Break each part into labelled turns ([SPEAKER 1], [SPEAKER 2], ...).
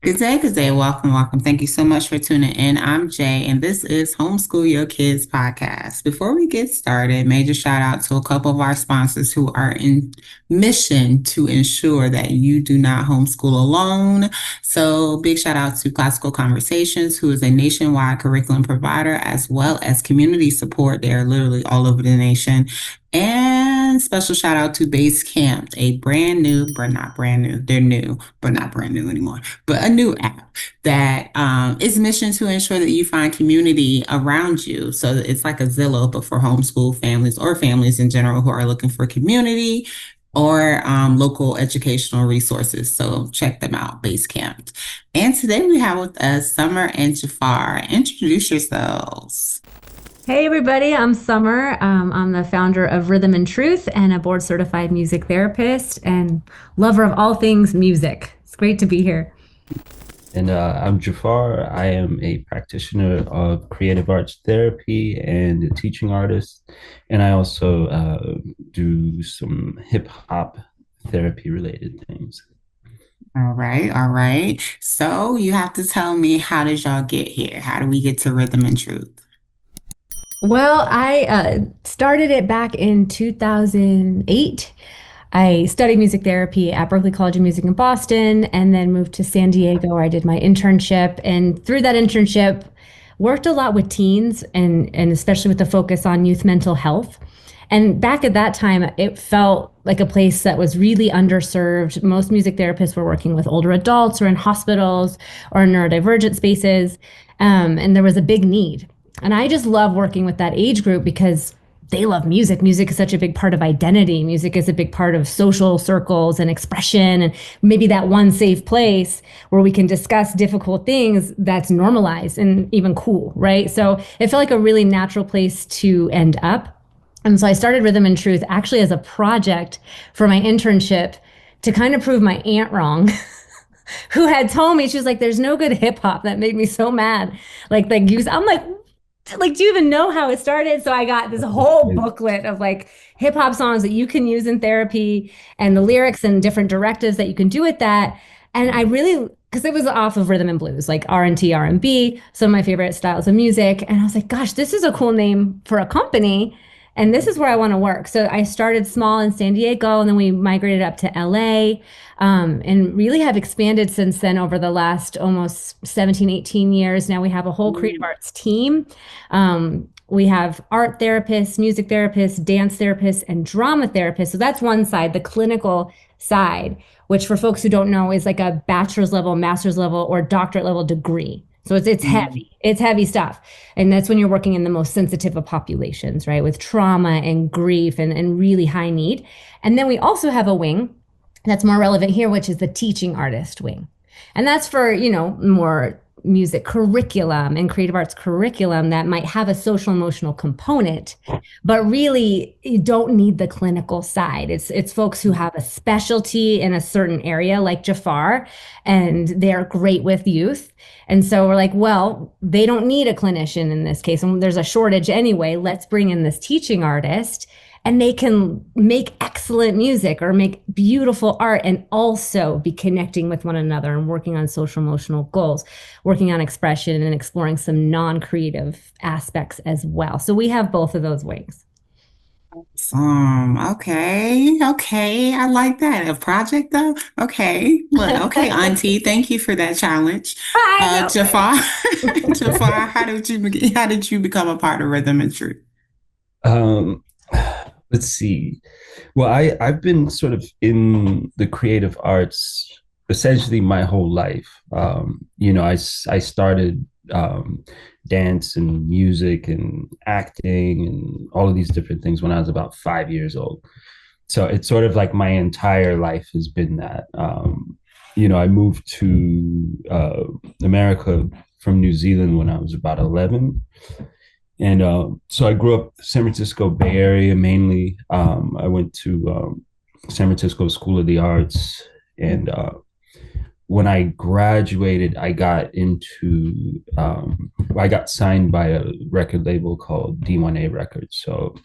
[SPEAKER 1] Good day. Welcome, welcome. Thank you so much for tuning in. I'm Jay, and this is Homeschool Yo Kids Podcast. Before we get started, major shout out to a couple of our sponsors who are in mission to ensure that you do not homeschool alone. So, big shout out to Classical Conversations, who is a nationwide curriculum provider, as well as community support. They are literally all over the nation. And special shout out to Base Camp, a brand new, but not brand new. They're new, but not brand new anymore, but a new app that is mission to ensure that you find community around you. So it's like a Zillow, but for homeschool families or families in general who are looking for community or local educational resources. So check them out, Basecamp. And today we have with us Summer and Jafar. Introduce yourselves.
[SPEAKER 2] Hey everybody, I'm Summer. I'm the founder of Rhythm and Truth and a board certified music therapist and lover of all things music. It's great to be here.
[SPEAKER 3] And I'm Jafar. I am a practitioner of creative arts therapy and a teaching artist. And I also do some hip hop therapy related things.
[SPEAKER 1] All right, all right. So you have to tell me, how did y'all get here? How do we get to Rhythm and Truth?
[SPEAKER 2] Well, I started it back in 2008. I studied music therapy at Berklee College of Music in Boston and then moved to San Diego where I did my internship. And through that internship, worked a lot with teens and especially with the focus on youth mental health. And back at that time, it felt like a place that was really underserved. Most music therapists were working with older adults or in hospitals or in neurodivergent spaces. And there was a big need. And I just love working with that age group because they love music. Music is such a big part of identity. Music is a big part of social circles and expression, and maybe that one safe place where we can discuss difficult things that's normalized and even cool, right? So it felt like a really natural place to end up. And so I started Rhythm and Truth actually as a project for my internship to kind of prove my aunt wrong. Who had told me, she was like, there's no good hip hop. That made me so mad. I'm like, do you even know how it started? So I got this whole booklet of like hip hop songs that you can use in therapy and the lyrics and different directives that you can do with that. And I really, because it was off of rhythm and blues, like R&T, R&B, some of my favorite styles of music. And I was like, gosh, this is a cool name for a company. And this is where I want to work. So I started small in San Diego and then we migrated up to LA, and really have expanded since then over the last almost 17, 18 years. Now we have a whole creative arts team. We have art therapists, music therapists, dance therapists, and drama therapists. So that's one side, the clinical side, which for folks who don't know is like a bachelor's level, master's level, or doctorate level degree. So it's heavy. It's heavy stuff. And that's when you're working in the most sensitive of populations, right? With trauma and grief and really high need. And then we also have a wing that's more relevant here, which is the teaching artist wing. And that's for, more music curriculum and creative arts curriculum that might have a social emotional component, but really you don't need the clinical side. It's folks who have a specialty in a certain area like Jafar, and they're great with youth. And so we're like, well, they don't need a clinician in this case. And there's a shortage anyway. Let's bring in this teaching artist and they can make excellent music or make beautiful art and also be connecting with one another and working on social emotional goals, working on expression and exploring some non-creative aspects as well. So we have both of those wings.
[SPEAKER 1] Okay, okay. I like that. A project though? Okay. Well, okay, Auntie, thank you for that challenge.
[SPEAKER 2] I know.
[SPEAKER 1] Jafar, Jafar, how did you become a part of Rhythm and Truth?
[SPEAKER 3] Um, let's see. Well, I've been sort of in the creative arts essentially my whole life. I started dance and music and acting and all of these different things when I was about 5 years old. So it's sort of like my entire life has been that. I moved to America from New Zealand when I was about 11. And so I grew up San Francisco Bay Area mainly. I went to San Francisco School of the Arts. And when I graduated, I got signed by a record label called D1A Records. So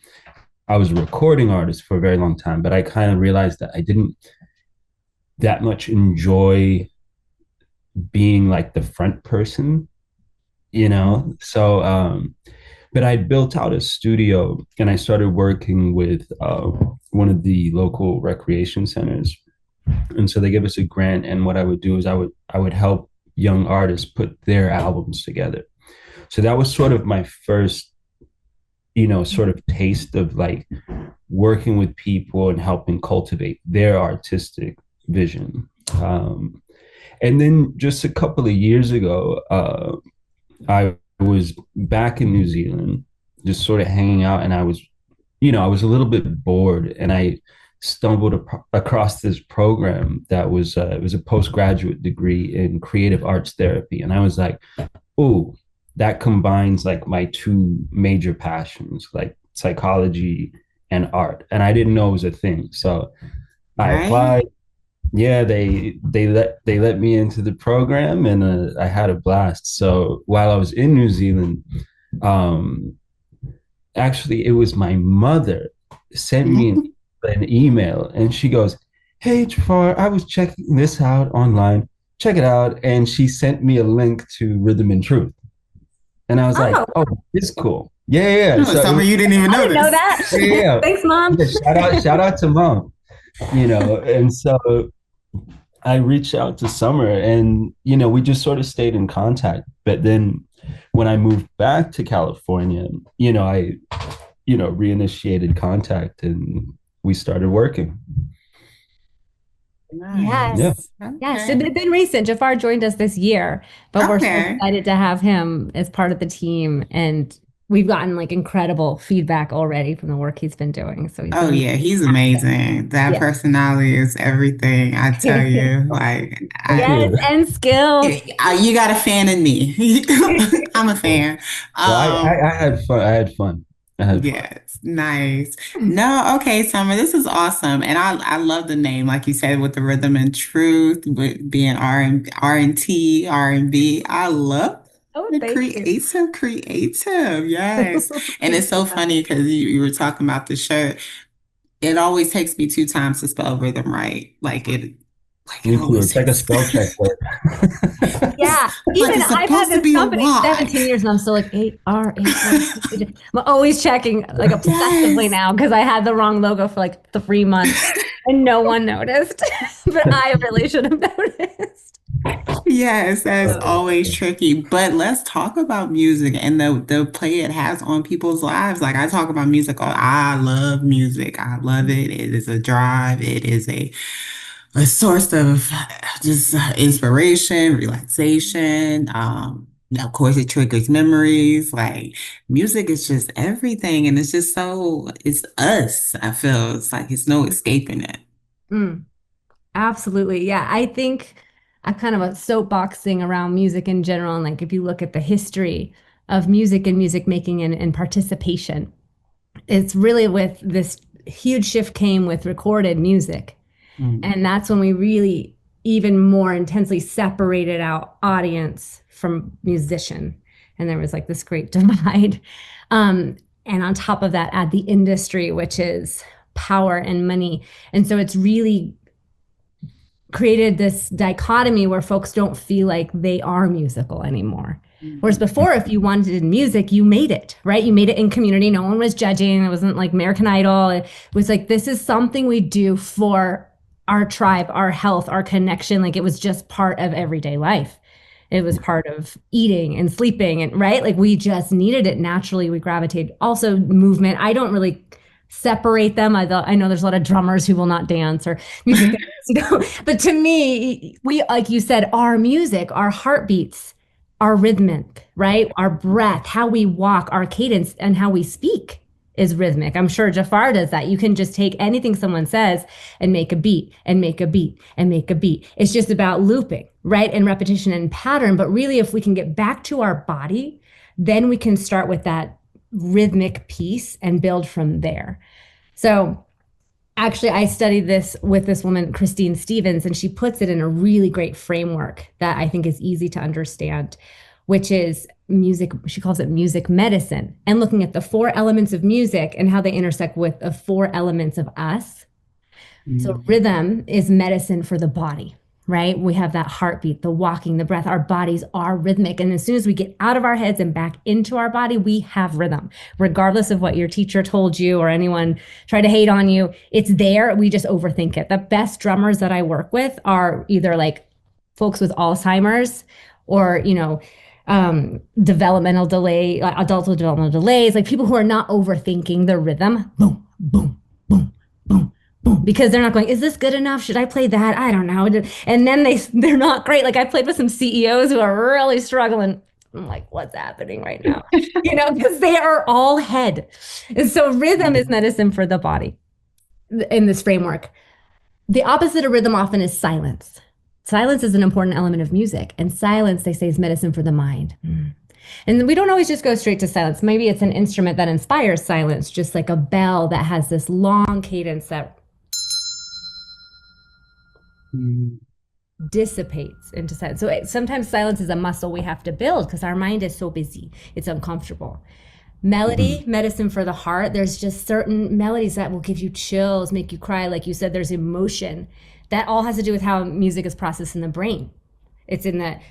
[SPEAKER 3] I was a recording artist for a very long time, but I kind of realized that I didn't that much enjoy being like the front person, you know? So, but I built out a studio and I started working with one of the local recreation centers. And so they gave us a grant. And what I would do is I would help young artists put their albums together. So that was sort of my first, sort of taste of like working with people and helping cultivate their artistic vision. And then just a couple of years ago, I was back in New Zealand, just sort of hanging out, and I was a little bit bored, and I stumbled across this program that was it was a postgraduate degree in creative arts therapy, and I was like, oh, that combines like my two major passions, like psychology and art, and I didn't know it was a thing, so I
[SPEAKER 1] Right?
[SPEAKER 3] applied. Yeah, they let me into the program, and I had a blast. So while I was in New Zealand, um, actually, it was my mother sent me an email, and she goes, "Hey, Jafar, I was checking this out online. Check it out." And she sent me a link to Rhythm and Truth, and I was like,
[SPEAKER 2] Oh,
[SPEAKER 3] "Oh, this is cool." Yeah, yeah, yeah.
[SPEAKER 1] No,
[SPEAKER 3] So it
[SPEAKER 1] summer
[SPEAKER 3] was,
[SPEAKER 1] you didn't even
[SPEAKER 2] I
[SPEAKER 1] know
[SPEAKER 2] didn't know
[SPEAKER 1] this.
[SPEAKER 2] that.
[SPEAKER 3] yeah, yeah, yeah.
[SPEAKER 2] Thanks, Mom.
[SPEAKER 3] Yeah, shout out to mom. And so I reached out to Summer, and we just sort of stayed in contact. But then when I moved back to California, I reinitiated contact, and we started working. Yeah.
[SPEAKER 2] Yes.
[SPEAKER 1] Nice.
[SPEAKER 2] Yes. So
[SPEAKER 1] Okay.
[SPEAKER 2] it's been recent. Jafar joined us this year, but we're so
[SPEAKER 1] Okay.
[SPEAKER 2] excited to have him as part of the team. And we've gotten like incredible feedback already from the work he's been doing. So he's
[SPEAKER 1] Oh
[SPEAKER 2] been
[SPEAKER 1] yeah, he's
[SPEAKER 2] fantastic.
[SPEAKER 1] amazing. That
[SPEAKER 2] Yeah.
[SPEAKER 1] personality is everything. I tell you, like
[SPEAKER 3] Thank
[SPEAKER 2] Yes.
[SPEAKER 3] you.
[SPEAKER 2] And skills.
[SPEAKER 1] you got a fan in me. I'm a fan.
[SPEAKER 3] Well, I,
[SPEAKER 1] Um,
[SPEAKER 3] I, I had fun. I had fun. I had fun.
[SPEAKER 1] yes, nice. No, okay, Summer, this is awesome, and I love the name, like you said, with the rhythm and truth, with being and T, R&B. I love
[SPEAKER 2] Oh,
[SPEAKER 1] the
[SPEAKER 2] thank you.
[SPEAKER 1] creative. Yes, and it's so funny because you were talking about the shirt. It always takes me two times to spell rhythm right. Like it
[SPEAKER 3] Me too.
[SPEAKER 1] always
[SPEAKER 3] It's like a
[SPEAKER 1] takes.
[SPEAKER 3] spell check word.
[SPEAKER 2] Yeah.
[SPEAKER 1] Like
[SPEAKER 2] Even
[SPEAKER 1] it's
[SPEAKER 2] I've had
[SPEAKER 1] supposed to
[SPEAKER 2] this
[SPEAKER 1] be a
[SPEAKER 2] company
[SPEAKER 1] Y.
[SPEAKER 2] 17 years and I'm still like ARAM. I'm always checking like obsessively
[SPEAKER 1] Yes.
[SPEAKER 2] now because I had the wrong logo for like 3 months and no one noticed. But I really should have noticed.
[SPEAKER 1] Yes, that's always tricky. But let's talk about music and the play it has on people's lives. Like I talk about music, I love music. I love it. It is a drive. It is a source of just inspiration, relaxation. Of course, it triggers memories. Like music is just everything, and it's just it's us. I feel it's like it's no escaping it.
[SPEAKER 2] Mm, absolutely. Yeah. I think I kind of a soapboxing around music in general. And like if you look at the history of music and music making and participation, it's really with this huge shift came with recorded music.
[SPEAKER 1] Mm.
[SPEAKER 2] And that's when we really even more intensely separated out audience from musician. And there was like this great divide. And on top of that, add the industry, which is power and money. And so it's really created this dichotomy where folks don't feel like they are musical anymore. Whereas
[SPEAKER 1] Mhm.
[SPEAKER 2] before, if you wanted music, you made it, right? You made it in community. No one was judging. It wasn't like American Idol. It was like, this is something we do for our tribe, our health, our connection. Like it was just part of everyday life. It was part of eating and sleeping and right. Like we just needed it naturally. We gravitated. Also, movement. I don't really separate them. I know there's a lot of drummers who will not dance or music therapists, but to me, we, like you said, our music, our heartbeats, our rhythmic, right? Our breath, how we walk, our cadence, and how we speak is rhythmic. I'm sure Jafar does that. You can just take anything someone says and make a beat and make a beat and make a beat. It's just about looping, right? And repetition and pattern. But really, if we can get back to our body, then we can start with that rhythmic piece and build from there. So actually, I studied this with this woman, Christine Stevens, and she puts it in a really great framework that I think is easy to understand, which is music. She calls it music medicine and looking at the four elements of music and how they intersect with the four elements of us. So
[SPEAKER 1] Mm.
[SPEAKER 2] rhythm is medicine for the body, right? We have that heartbeat, the walking, the breath. Our bodies are rhythmic. And as soon as we get out of our heads and back into our body, we have rhythm, regardless of what your teacher told you or anyone tried to hate on you. It's there. We just overthink it. The best drummers that I work with are either like folks with Alzheimer's or, developmental delay, adult developmental delays, like people who are not overthinking the rhythm. Boom, boom, boom, boom, boom, because they're not going, is this good enough? Should I play that? I don't know. And then they're not great. Like I played with some CEOs who are really struggling. I'm like, what's happening right now? Because they are all head. And so rhythm is medicine for the body in this framework. The opposite of rhythm often is silence. Silence is an important element of music, and silence, they say, is medicine for the mind. And we don't always just go straight to silence. Maybe it's an instrument that inspires silence, just like a bell that has this long cadence that dissipates into silence. So sometimes silence is a muscle we have to build because our mind is so busy. It's uncomfortable. Melody, medicine for the heart. There's just certain melodies that will give you chills, make you cry. Like you said, there's emotion. That all has to do with how music is processed in the brain.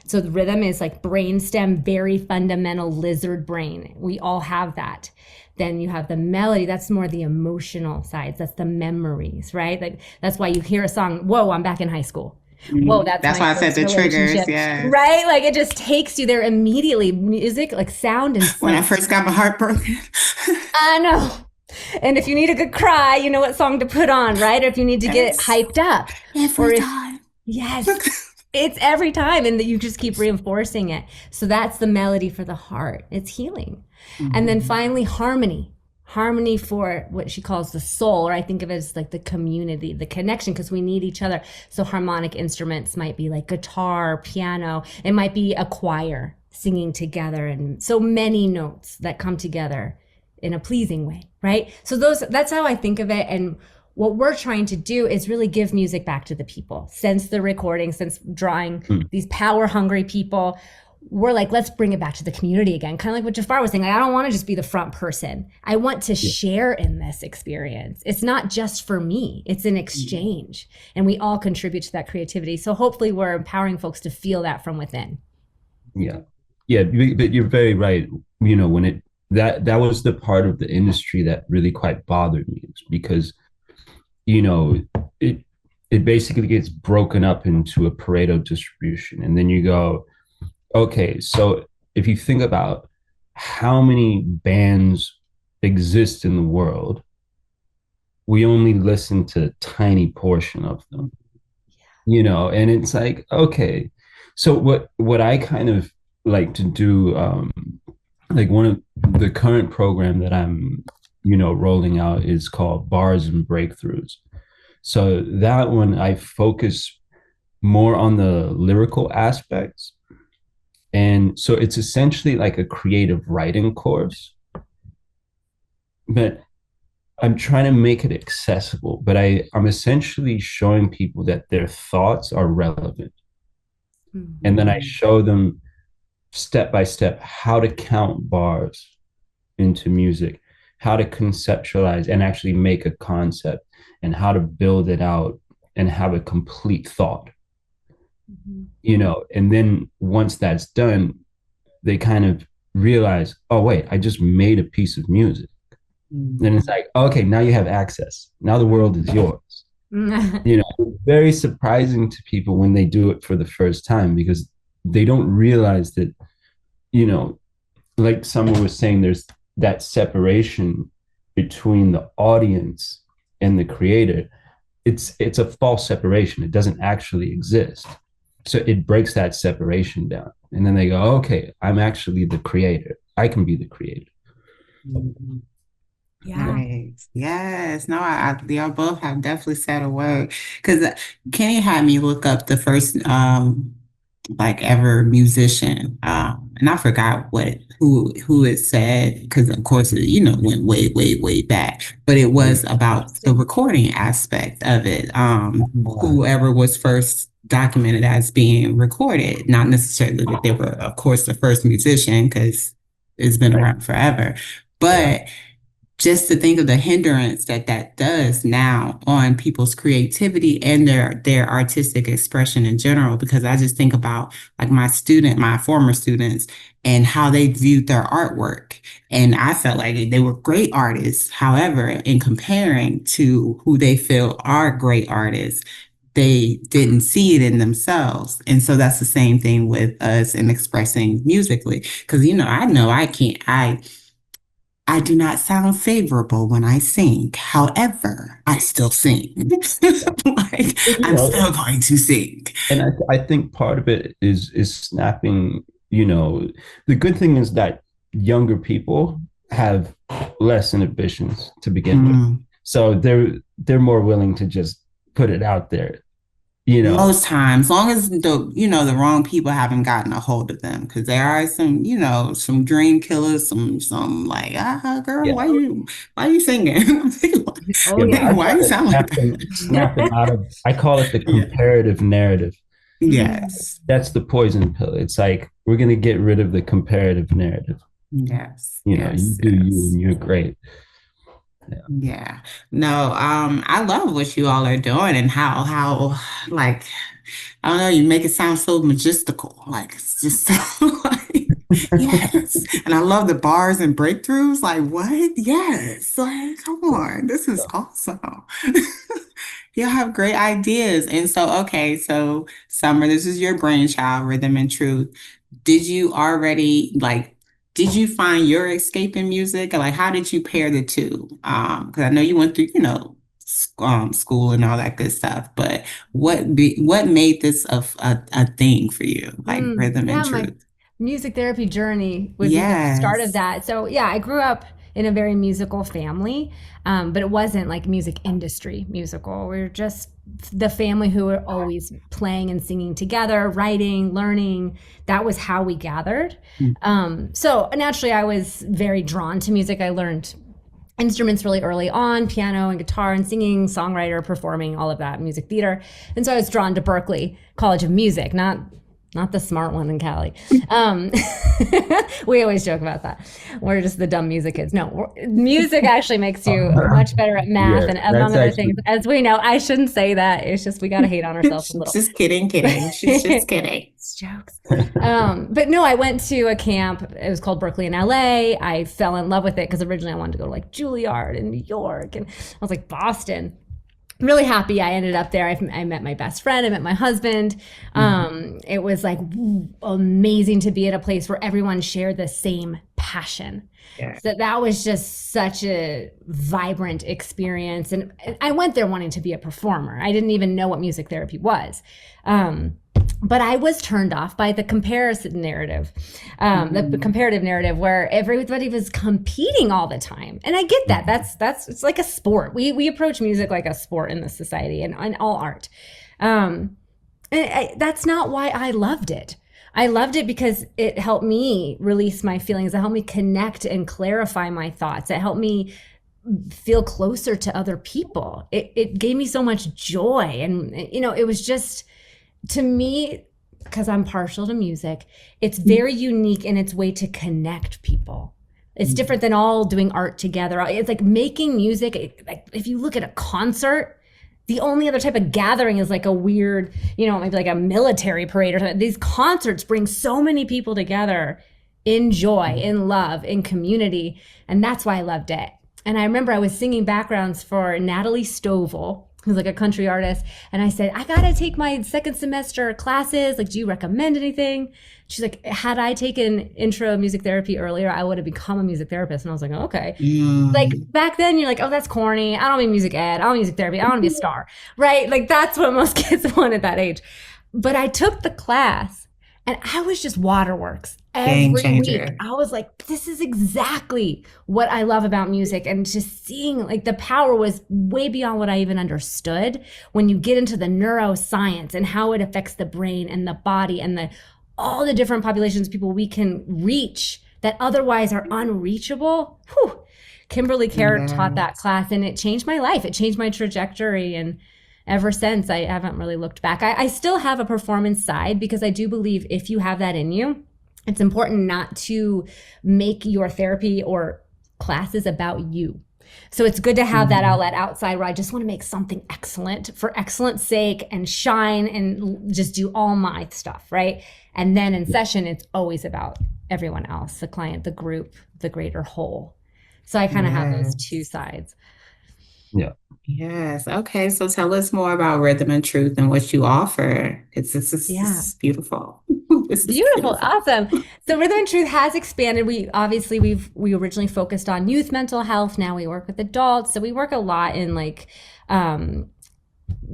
[SPEAKER 2] So the rhythm is like brainstem, very fundamental lizard brain. We all have that. Then you have the melody. That's more the emotional sides. That's the memories, right? Like that's why you hear a song. Whoa, I'm back in high school. Whoa,
[SPEAKER 1] that's why I said the triggers. Yeah.
[SPEAKER 2] Right. Like it just takes you there immediately. Music, like sound and
[SPEAKER 1] when I first got my heart broken.
[SPEAKER 2] I know. And if you need a good cry, you know what song to put on, right? Or if you need to get hyped up.
[SPEAKER 1] Every time.
[SPEAKER 2] Yes. It's every time. And you just keep reinforcing it. So that's the melody for the heart. It's healing. And then finally, harmony. Harmony for what she calls the soul, or I think of it as like the community, the connection, because we need each other. So harmonic instruments might be like guitar, piano. It might be a choir singing together, and so many notes that come together in a pleasing way, right? So that's how I think of it. And what we're trying to do is really give music back to the people. Since the recording, since drawing these power hungry people, we're like, let's bring it back to the community again. Kind of like what Jafar was saying. Like, I don't want to just be the front person. I want to share in this experience. It's not just for me. It's an exchange. And we all contribute to that creativity. So hopefully we're empowering folks to feel that from within.
[SPEAKER 3] Yeah. Yeah. But you're very right. When that was the part of the industry that really quite bothered me, because, it basically gets broken up into a Pareto distribution. And then you go, okay, so if you think about how many bands exist in the world, we only listen to a tiny portion of them, and it's like, okay, so what I kind of like to do, like one of the current program that I'm, rolling out is called Bars and Breakthroughs. So that one, I focus more on the lyrical aspects. And so it's essentially like a creative writing course, but I'm trying to make it accessible, but I'm essentially showing people that their thoughts are relevant. And then I show them step by step how to count bars into music, how to conceptualize and actually make a concept, and how to build it out and have a complete thought. And then once that's done, they kind of realize, oh, wait, I just made a piece of music. Then it's like, okay, now you have access. Now the world is yours. Very surprising to people when they do it for the first time, because they don't realize that, like someone was saying, there's that separation between the audience and the creator. It's a false separation. It doesn't actually exist. So it breaks that separation down. And then they go, okay, I'm actually the creator. I can be the creator.
[SPEAKER 2] Yeah.
[SPEAKER 1] Right. Yes. No, y'all both have definitely said a word. Because Kenny had me look up the first like ever musician. And I forgot who it said, because of course it, went way, way, way back. But it was about the recording aspect of it. Whoever was first documented as being recorded, not necessarily that they were, of course, the first musician, because it's been around forever. But just to think of the hindrance that that does now on people's creativity and their artistic expression in general. Because I just think about like my former students, and how they viewed their artwork. And I felt like they were great artists. However, in comparing to who they feel are great artists, they didn't see it in themselves. And so that's the same thing with us in expressing musically. Because, I know I do not sound favorable when I sing. However, I still sing. Like,
[SPEAKER 3] You
[SPEAKER 1] I'm
[SPEAKER 3] know,
[SPEAKER 1] still going to sing.
[SPEAKER 3] and I think part of it is snapping, the good thing is that younger people have less inhibitions to begin with.
[SPEAKER 1] Mm.
[SPEAKER 3] So they're more willing to just put it out there,
[SPEAKER 1] Most times, long as the wrong people haven't gotten a hold of them, because there are some dream killers, some like, girl,
[SPEAKER 3] Yeah.
[SPEAKER 1] why you singing? I'm thinking,
[SPEAKER 2] Oh yeah.
[SPEAKER 1] why you sound like
[SPEAKER 3] snap them out of, I call it the
[SPEAKER 1] Yeah.
[SPEAKER 3] comparative narrative.
[SPEAKER 1] Yes,
[SPEAKER 3] That's the poison pill. It's like, we're going to get rid of the comparative narrative.
[SPEAKER 1] yes,
[SPEAKER 3] You
[SPEAKER 1] yes,
[SPEAKER 3] do you
[SPEAKER 1] yes.
[SPEAKER 3] and you're great.
[SPEAKER 1] Yeah. No, I love what you all are doing, and how like, I don't know, you make it sound so majestical. Like, it's just so like, yes. And I love the bars and breakthroughs. Like, what? Yes. Like, come on. This is awesome. You have great ideas. And so, okay, so Summer, this is your brainchild, Rhythm and Truth. Did you already like, did you find your escape in music? Or like, how did you pair the two? Because I know you went through, school and all that good stuff, but what made this a thing for you, like Rhythm and
[SPEAKER 2] Yeah, my
[SPEAKER 1] Truth?
[SPEAKER 2] music therapy journey would be the start of
[SPEAKER 1] Yes.
[SPEAKER 2] that. So yeah, I grew up in a very musical family, but it wasn't like music industry musical. We were just the family who were always playing and singing together, writing, learning. That was how we gathered. So naturally, I was very drawn to music. I learned instruments really early on, piano and guitar and singing, songwriter, performing, all of that, music theater. And so I was drawn to Berklee College of Music, not the smart one in Cali. We always joke about that. We're just the dumb music kids. No, music actually makes you much better at math
[SPEAKER 3] Yeah,
[SPEAKER 2] and among
[SPEAKER 3] that's
[SPEAKER 2] other
[SPEAKER 3] actually,
[SPEAKER 2] things. As we know, I shouldn't say that. It's just we got to hate on ourselves a
[SPEAKER 1] She's
[SPEAKER 2] little.
[SPEAKER 1] just kidding. She's just kidding.
[SPEAKER 2] It's jokes. But no, I went to a camp. It was called Berklee in LA. I fell in love with it because originally I wanted to go to like Juilliard in New York, and I was like Boston. Really happy I ended up there. I met my best friend. I met my husband. It was like amazing to be at a place where everyone shared the same passion.
[SPEAKER 1] Yeah.
[SPEAKER 2] So that was just such a vibrant experience. And I went there wanting to be a performer. I didn't even know what music therapy was. But I was turned off by the comparison narrative, the comparative narrative where everybody was competing all the time. And I get that. It's like a sport. We approach music like a sport in this society and all art. That's not why I loved it. I loved it because it helped me release my feelings. It helped me connect and clarify my thoughts. It helped me feel closer to other people. It gave me so much joy. And, it was just, to me, because I'm partial to music, it's very unique in its way to connect people. It's different than all doing art together. It's like making music. Like if you look at a concert, the only other type of gathering is like a weird, maybe like a military parade or something. These concerts bring so many people together in joy, in love, in community. And that's why I loved it. And I remember I was singing backgrounds for Natalie Stovall, who's like a country artist. And I said, I got to take my second semester classes. Like, do you recommend anything? She's like, had I taken intro music therapy earlier, I would have become a music therapist. And I was like, okay. Like back then you're like, oh, that's corny. I don't mean music ed. I don't mean music therapy. I want to be a star, right? Like that's what most kids want at that age. But I took the class and I was just waterworks
[SPEAKER 1] Game
[SPEAKER 2] every
[SPEAKER 1] changer.
[SPEAKER 2] week. I was like, this is exactly what I love about music. And just seeing like the power was way beyond what I even understood when you get into the neuroscience and how it affects the brain and the body and all the different populations of people we can reach that otherwise are unreachable. Whew. Kimberly Kerr taught that class and it changed my life. It changed my trajectory. And ever since, I haven't really looked back. I still have a performance side because I do believe if you have that in you, it's important not to make your therapy or classes about you. So it's good to have that outlet outside where I just want to make something excellent for excellence sake and shine and just do all my stuff, right? And then in session, it's always about everyone else, the client, the group, the greater whole. So I kind of have those two sides.
[SPEAKER 3] Yeah.
[SPEAKER 1] Yes. Okay. So tell us more about Rhythm and Truth and what you offer. This is beautiful. This is
[SPEAKER 2] Beautiful. Awesome. So Rhythm and Truth has expanded. We originally focused on youth mental health. Now we work with adults. So we work a lot in like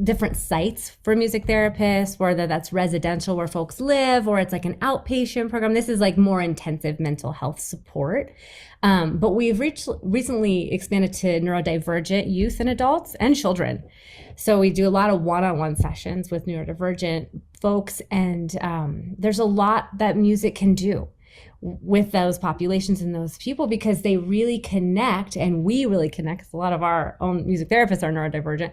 [SPEAKER 2] different sites for music therapists, whether that's residential where folks live, or it's like an outpatient program. This is like more intensive mental health support. But we've recently expanded to neurodivergent youth and adults and children. So we do a lot of one-on-one sessions with neurodivergent folks. And there's a lot that music can do with those populations and those people, because they really connect, and we really connect, because a lot of our own music therapists are neurodivergent,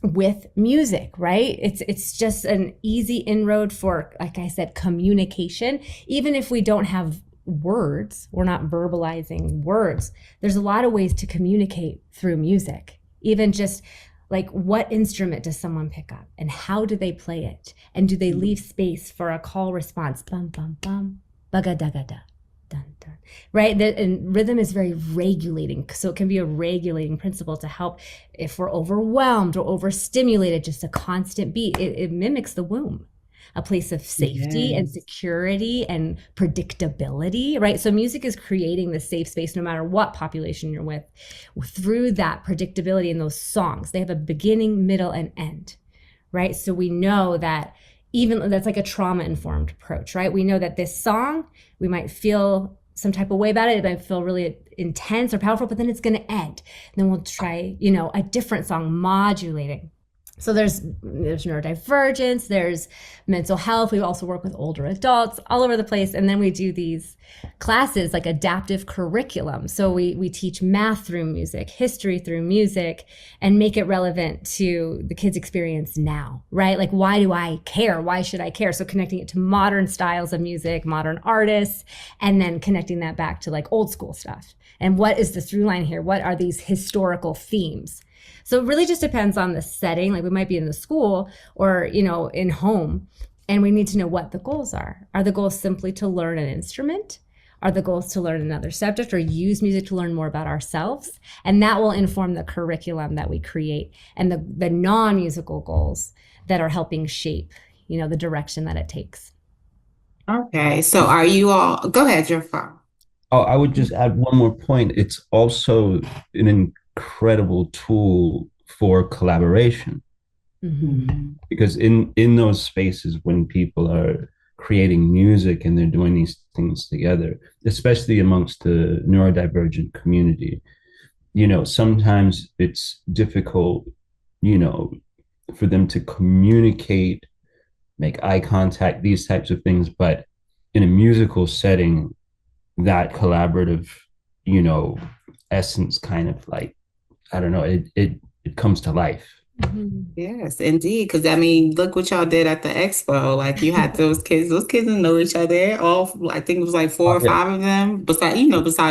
[SPEAKER 2] with music, right? It's just an easy inroad for, like I said, communication. Even if we don't have words, we're not verbalizing words, there's a lot of ways to communicate through music. Even just like, what instrument does someone pick up and how do they play it? And do they leave space for a call response? Bum, bum, bum, baga, daga, da, dun, dun. Right? And rhythm is very regulating. So it can be a regulating principle to help if we're overwhelmed or overstimulated, just a constant beat. It mimics the womb, a place of safety and security and predictability, right? So music is creating the safe space no matter what population you're with, through that predictability in those songs. They have a beginning, middle, and end, right? So we know that even that's like a trauma-informed approach, right? We know that this song, we might feel some type of way about it. It might feel really intense or powerful, but then it's going to end. And then we'll try, a different song, modulating. So there's neurodivergence, there's mental health. We also work with older adults all over the place. And then we do these classes like adaptive curriculum. So we teach math through music, history through music, and make it relevant to the kids' experience now, right? Like, why do I care? Why should I care? So connecting it to modern styles of music, modern artists, and then connecting that back to like old school stuff. And what is the through line here? What are these historical themes? So it really just depends on the setting. Like, we might be in the school or, in home, and we need to know what the goals are. Are the goals simply to learn an instrument? Are the goals to learn another subject or use music to learn more about ourselves? And that will inform the curriculum that we create and the non-musical goals that are helping shape, the direction that it takes.
[SPEAKER 1] Okay. So are you all, go ahead, Jafar.
[SPEAKER 3] Oh, I would just add one more point. It's also an incredible tool for collaboration. Because in those spaces when people are creating music and they're doing these things together, especially amongst the neurodivergent community, sometimes it's difficult, for them to communicate, make eye contact, these types of things. But in a musical setting, that collaborative, essence kind of like, I don't know, it comes to life.
[SPEAKER 1] Yes, indeed. Because look what y'all did at the expo. Like, you had those kids didn't know each other. All, I think it was like 4 or 5 of them. Besides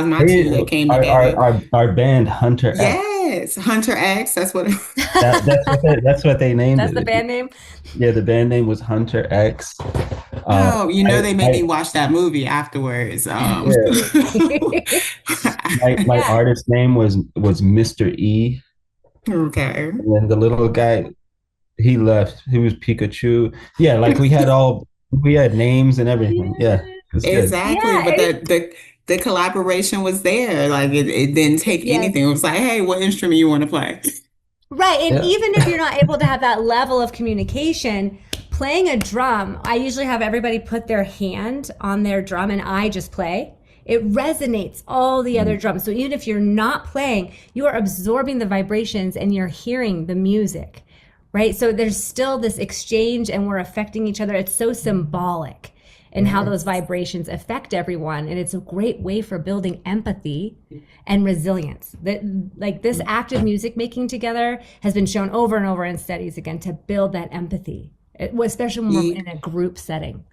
[SPEAKER 1] my two that came together.
[SPEAKER 3] Our band, Hunter X.
[SPEAKER 1] Yes, Hunter X. That's what.
[SPEAKER 3] That's what they named it.
[SPEAKER 2] That's the band name.
[SPEAKER 3] Yeah, the band name was Hunter X.
[SPEAKER 1] They made me watch that movie afterwards.
[SPEAKER 3] My artist name was Mr. E.
[SPEAKER 1] Okay.
[SPEAKER 3] And then the little guy, he left. He was Pikachu. Yeah, like we had names and everything. Yeah,
[SPEAKER 1] exactly.
[SPEAKER 2] Yeah,
[SPEAKER 1] but the collaboration was there. Like, it didn't take anything. It was like, hey, what instrument you want to play?
[SPEAKER 2] Right. And even if you're not able to have that level of communication, playing a drum, I usually have everybody put their hand on their drum and I just play. It resonates all the other drums. So even if you're not playing, you are absorbing the vibrations and you're hearing the music, right? So there's still this exchange and we're affecting each other. It's so symbolic in how those vibrations affect everyone. And it's a great way for building empathy and resilience. Like, this active music making together has been shown over and over in studies, again, to build that empathy, especially when we're in a group setting.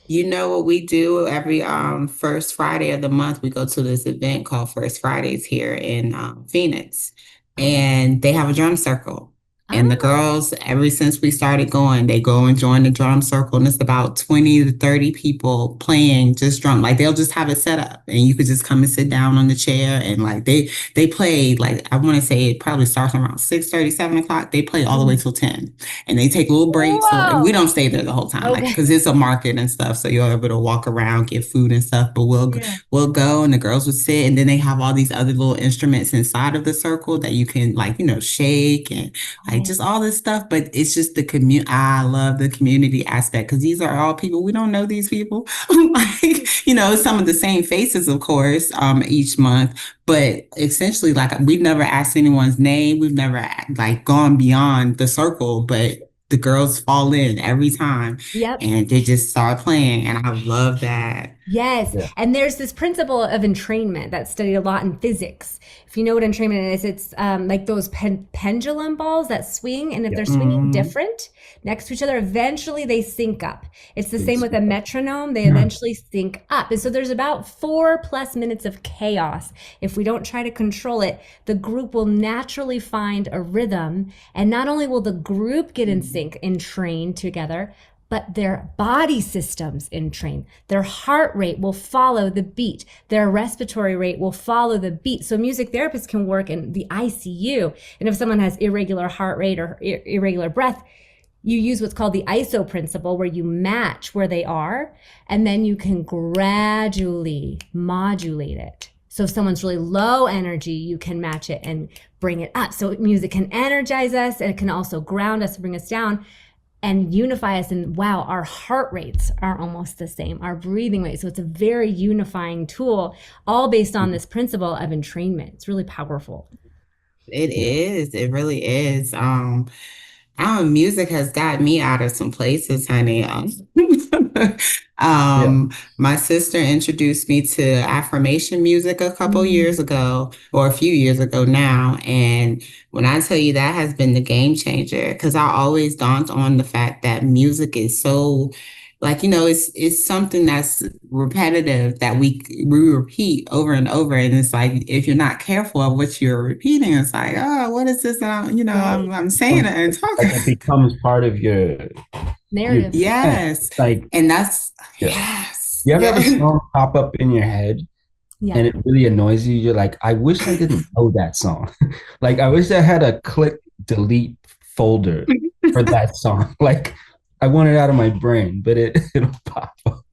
[SPEAKER 1] You know what we do every first Friday of the month? We go to this event called First Fridays here in Phoenix, and they have a drum circle. And the
[SPEAKER 2] Oh,
[SPEAKER 1] girls, ever since we started going, they go and join the drum circle, and it's about 20 to 30 people playing just drum. Like they'll just have it set up, and you could just come and sit down on the chair, and like they play like I want to say it probably starts around 6:30, 7 o'clock. They play all the way
[SPEAKER 2] mhm.
[SPEAKER 1] till 10, and they take little breaks. So and we
[SPEAKER 2] Whoa.
[SPEAKER 1] don't stay there the whole time, like
[SPEAKER 2] Okay.
[SPEAKER 1] because it's a market and stuff. So you're able to walk around, get food and stuff. But
[SPEAKER 2] Yeah.
[SPEAKER 1] we'll go, and the girls would sit, and then they have all these other little instruments inside of the circle that you can like shake and like
[SPEAKER 2] Oh,
[SPEAKER 1] just all this stuff. But it's just the community. I love the community aspect because these are all people we don't know these people. Like some of the same faces, of course, each month. But essentially, like we've never asked anyone's name. We've never like gone beyond the circle, but the girls fall in every time
[SPEAKER 2] yep.
[SPEAKER 1] and they just start playing. And I love that.
[SPEAKER 2] Yes.
[SPEAKER 3] Yeah.
[SPEAKER 2] And there's this principle of entrainment that's studied a lot in physics. If you know what entrainment is, it's like those pendulum balls that swing. And if
[SPEAKER 3] Yeah.
[SPEAKER 2] they're swinging
[SPEAKER 1] Mhm.
[SPEAKER 2] different next to each other, eventually they sync up. It's the same
[SPEAKER 3] It's-
[SPEAKER 2] with a metronome. They
[SPEAKER 3] yeah.
[SPEAKER 2] eventually sync up. And so there's about 4+ minutes of chaos. If we don't try to control it, the group will naturally find a rhythm. And not only will the group get in sync and train together, but their body systems entrain. Their heart rate will follow the beat. Their respiratory rate will follow the beat. So music therapists can work in the ICU. And if someone has irregular heart rate or irregular breath, you use what's called the ISO principle, where you match where they are, and then you can gradually modulate it. So if someone's really low energy, you can match it and bring it up. So music can energize us, and it can also ground us, bring us down and unify us. And wow, our heart rates are almost the same, our breathing rate. So it's a very unifying tool, all based on this principle of entrainment. It's really powerful.
[SPEAKER 1] It is. It really is. Music has got me out of some places, honey.
[SPEAKER 3] Yeah.
[SPEAKER 1] My sister introduced me to affirmation music a couple
[SPEAKER 2] Mm.
[SPEAKER 1] years ago, or a few years ago now. And when I tell you that has been the game changer, because I always dawned on the fact that music is so like, it's something that's repetitive that we repeat over and over. And it's like if you're not careful of what you're repeating, it's like, oh, what is this?
[SPEAKER 2] Right.
[SPEAKER 1] I'm saying it and
[SPEAKER 3] Like
[SPEAKER 1] talking.
[SPEAKER 3] it becomes part of your
[SPEAKER 2] Narrative.
[SPEAKER 3] yeah.
[SPEAKER 1] Yes.
[SPEAKER 3] Like
[SPEAKER 1] And that's
[SPEAKER 3] yeah.
[SPEAKER 1] yes.
[SPEAKER 3] You ever have a
[SPEAKER 1] Yes.
[SPEAKER 3] song pop up in your head
[SPEAKER 2] Yeah.
[SPEAKER 3] and it really annoys you? You're like, I wish I didn't know that song. Like I wish I had a click delete folder for that song. Like I want it out of my brain, but it'll pop up.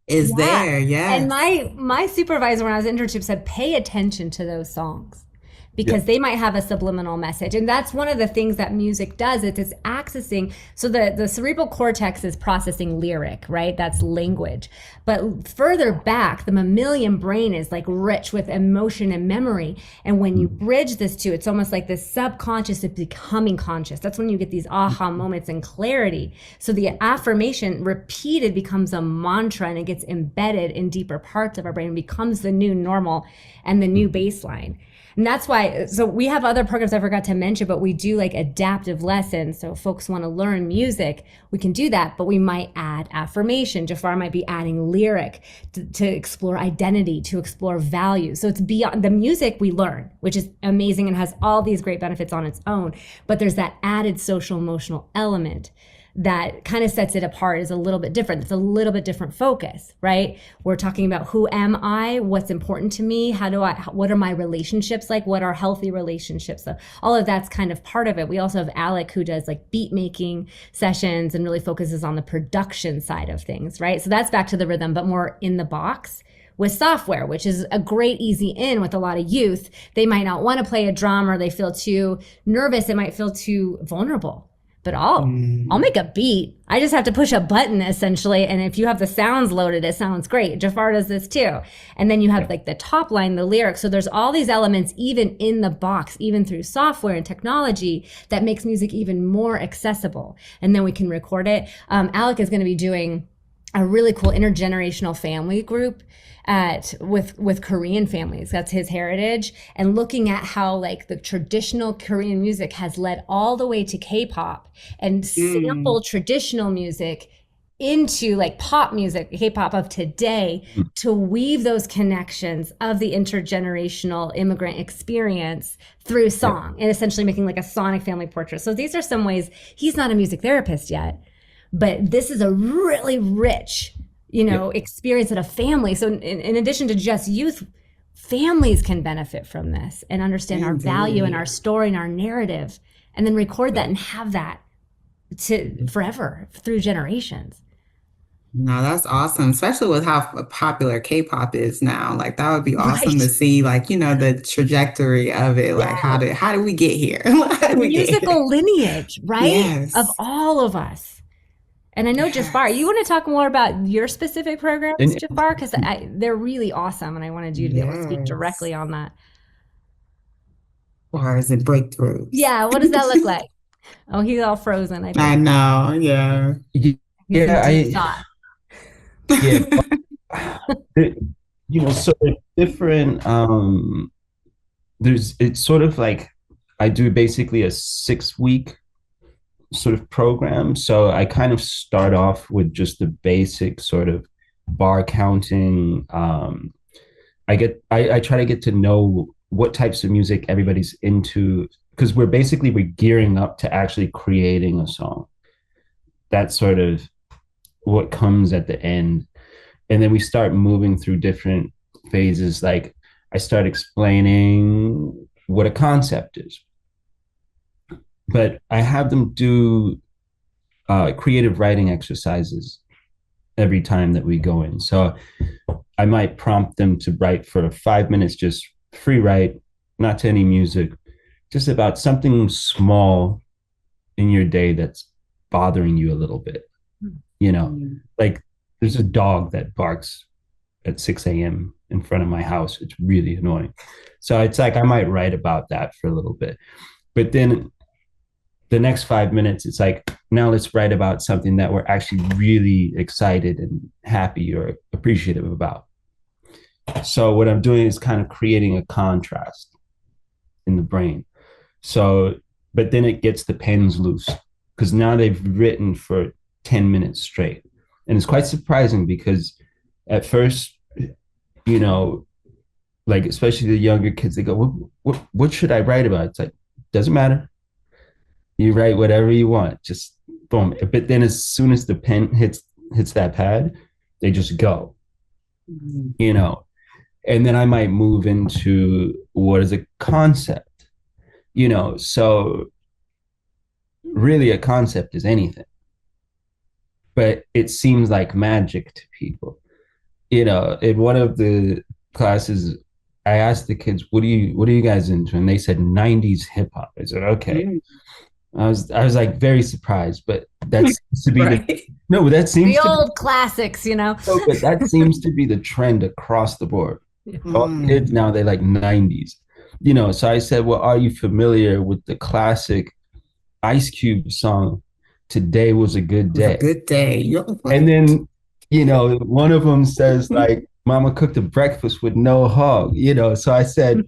[SPEAKER 1] Is
[SPEAKER 2] Yeah.
[SPEAKER 1] there.
[SPEAKER 2] And
[SPEAKER 1] Yes.
[SPEAKER 2] my supervisor when I was in internship said, pay attention to those songs
[SPEAKER 3] Yeah.
[SPEAKER 2] because they might have a subliminal message. And that's one of the things that music does. It's accessing. So the cerebral cortex is processing lyric, right? That's language. But further back, the mammalian brain is like rich with emotion and memory. And when you bridge this to, it's almost like the subconscious is becoming conscious. That's when you get these aha moments and clarity. So the affirmation repeated becomes a mantra, and it gets embedded in deeper parts of our brain and becomes the new normal and the new baseline. And that's why, so we have other programs I forgot to mention, but we do like adaptive lessons. So if folks want to learn music, we can do that, but we might add affirmation. Jafar might be adding lyric to explore identity, to explore value. So it's beyond the music we learn, which is amazing and has all these great benefits on its own. But there's that added social emotional element that kind of sets it apart, is a little bit different. It's a little bit different focus, right? We're talking about who am I, what's important to me, what are my relationships like, what are healthy relationships? So all of that's kind of part of it. We also have Alec who does like beat making sessions and really focuses on the production side of things, right? So that's back to the rhythm, but more in the box with software, which is a great easy in with a lot of youth. They might not want to play a drum, or they feel too nervous. It might feel too vulnerable. But I'll make a beat. I just have to push a button essentially. And if you have the sounds loaded, it sounds great. Jafar does this too. And then you have like the top line, the lyrics. So there's all these elements, even in the box, even through software and technology, that makes music even more accessible. And then we can record it. Alec is going to be doing a really cool intergenerational family group with Korean families. That's his heritage, and looking at how like the traditional Korean music has led all the way to K-pop and
[SPEAKER 1] Mm.
[SPEAKER 2] sample traditional music into like pop music, K-pop of today, to weave those connections of the intergenerational immigrant experience through song and essentially making like a sonic family portrait. So these are some ways. He's not a music therapist yet, but this is a really rich, experience at a family. So in addition to just youth, families can benefit from this and understand our value and our story and our narrative, and then record that and have that to forever through generations.
[SPEAKER 1] No, that's awesome, especially with how popular K-pop is now. Like that would be awesome to see, like, the trajectory of it. Like how did we get here?
[SPEAKER 2] Musical lineage, right?
[SPEAKER 1] Yes.
[SPEAKER 2] Of all of us. And I know, Jafar, you want to talk more about your specific programs, Jafar? Because they're really awesome, and I wanted you to be able to speak directly on that.
[SPEAKER 1] Or is it breakthroughs?
[SPEAKER 2] Yeah, what does that look like? Oh, he's all frozen, I think.
[SPEAKER 1] I know, yeah.
[SPEAKER 3] So different, it's sort of like I do basically a 6-week sort of program. So I kind of start off with just the basic sort of bar counting. I try to get to know what types of music everybody's into, because we're gearing up to actually creating a song. That's sort of what comes at the end. And then we start moving through different phases. Like I start explaining what a concept is, but I have them do creative writing exercises every time that we go in. So I might prompt them to write for 5 minutes, just free write, not to any music, just about something small in your day that's bothering you a little bit. Like there's a dog that barks at 6 a.m. in front of my house. It's really annoying. So it's like I might write about that for a little bit. But then the next 5 minutes, it's like, now let's write about something that we're actually really excited and happy or appreciative about. So what I'm doing is kind of creating a contrast in the brain. So, but then it gets the pens loose, because now they've written for 10 minutes straight. And it's quite surprising, because at first, like especially the younger kids, they go, what should I write about? It's like, doesn't matter. You write whatever you want, just boom. But then as soon as the pen hits that pad, they just go, and then I might move into what is a concept, so really a concept is anything, but it seems like magic to people. In one of the classes, I asked the kids, what are you guys into? And they said 90s hip hop. I said, okay. I was like very surprised, but that seems to be that seems
[SPEAKER 2] the old classics,
[SPEAKER 3] but that seems to be the trend across the board. All kids now, they like 90s, so I said, well, are you familiar with the classic Ice Cube song, Today Was a Good Day?
[SPEAKER 1] A good day.
[SPEAKER 3] And then, one of them says like, Mama cooked a breakfast with no hog, so I said,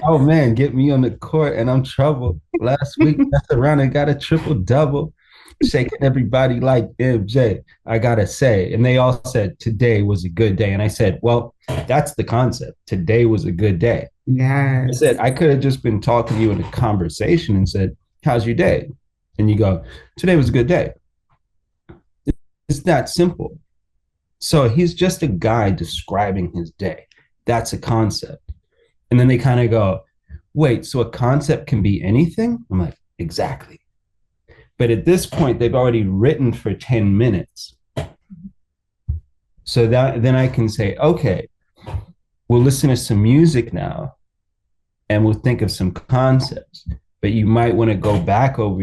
[SPEAKER 3] oh man, get me on the court and I'm trouble. Last week, messed around and got a triple double, shaking everybody like MJ. I gotta say, and they all said today was a good day. And I said, well, that's the concept. Today was a good day.
[SPEAKER 1] Yeah.
[SPEAKER 3] I said, I could have just been talking to you in a conversation and said, how's your day? And you go, today was a good day. It's that simple. So he's just a guy describing his day. That's a concept. And then they kind of go, wait, so a concept can be anything? I'm like, exactly. But at this point, they've already written for 10 minutes. So then I can say, okay, we'll listen to some music now and we'll think of some concepts. But you might want to go back over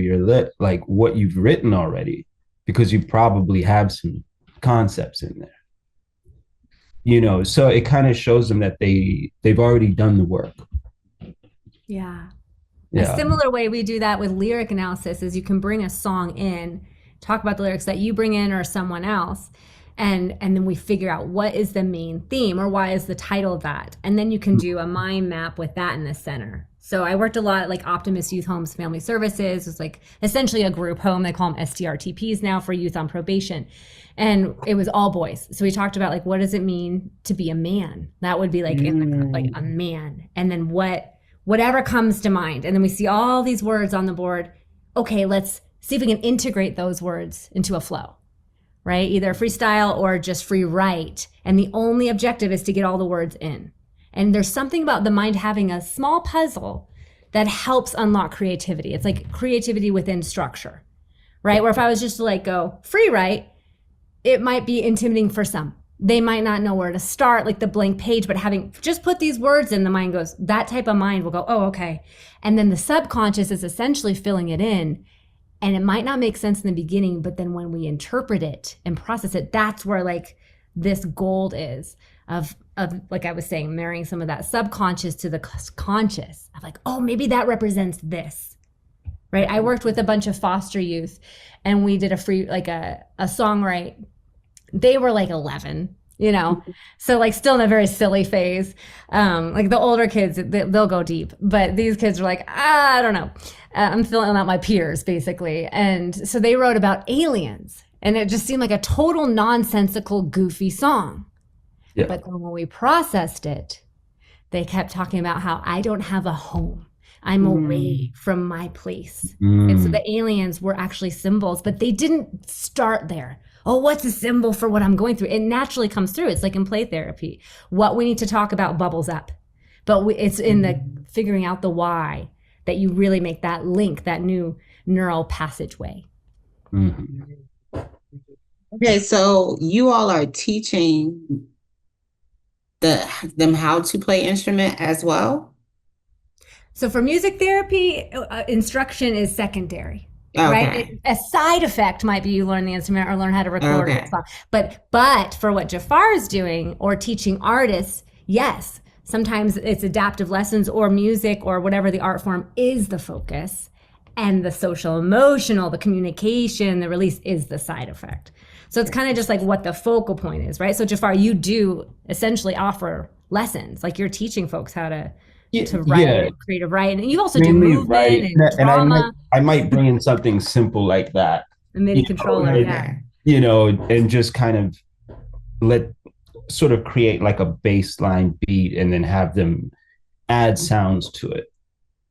[SPEAKER 3] like what you've written already, because you probably have some concepts in there. So it kind of shows them that they've already done the work.
[SPEAKER 2] Yeah. A similar way we do that with lyric analysis is you can bring a song in, talk about the lyrics that you bring in or someone else, and then we figure out what is the main theme or why is the title of that. And then you can do a mind map with that in the center. So I worked a lot at like Optimist Youth Homes Family Services. It's like essentially a group home. They call them STRTPs now, for youth on probation. And it was all boys. So we talked about like, what does it mean to be a man? That would be like like a man. And then whatever comes to mind. And then we see all these words on the board. Okay, let's see if we can integrate those words into a flow, right? Either freestyle or just free write. And the only objective is to get all the words in. And there's something about the mind having a small puzzle that helps unlock creativity. It's like creativity within structure, right? Where if I was just to like go free write, it might be intimidating for some. They might not know where to start, like the blank page, but having just put these words in, the mind goes, that type of mind will go, oh, okay. And then the subconscious is essentially filling it in. And it might not make sense in the beginning, but then when we interpret it and process it, that's where like this gold is of like I was saying, marrying some of that subconscious to the conscious of like, oh, maybe that represents this, right? I worked with a bunch of foster youth and we did a free, like a songwrite. They were like 11, you know, so like still in a very silly phase. Like the older kids, they'll go deep, but these kids are like, I don't know. I'm filling out my peers basically. And so they wrote about aliens and it just seemed like a total nonsensical, goofy song. Yeah. But then when we processed it, they kept talking about how I don't have a home. I'm away from my place. And so the aliens were actually symbols, but they didn't start there. Oh, what's a symbol for what I'm going through? It naturally comes through. It's like in play therapy. What we need to talk about bubbles up. But it's in the figuring out the why that you really make that link, that new neural passageway.
[SPEAKER 1] Okay, so you all are teaching them how to play instrument as well?
[SPEAKER 2] So for music therapy, instruction is secondary.
[SPEAKER 1] Okay.
[SPEAKER 2] Right? A side effect might be you learn the instrument or learn how to record it. But for what Jafar is doing or teaching artists, yes, sometimes it's adaptive lessons or music or whatever the art form is the focus, and the social emotional, the communication, the release is the side effect. So it's kind of just like what the focal point is, right? So Jafar, you do essentially offer lessons, like you're teaching folks how to write, creative write, and you also do movement and drama.
[SPEAKER 3] I might bring in something simple like that,
[SPEAKER 2] a MIDI controller,
[SPEAKER 3] you know, and just kind of sort of create like a baseline beat, and then have them add sounds to it,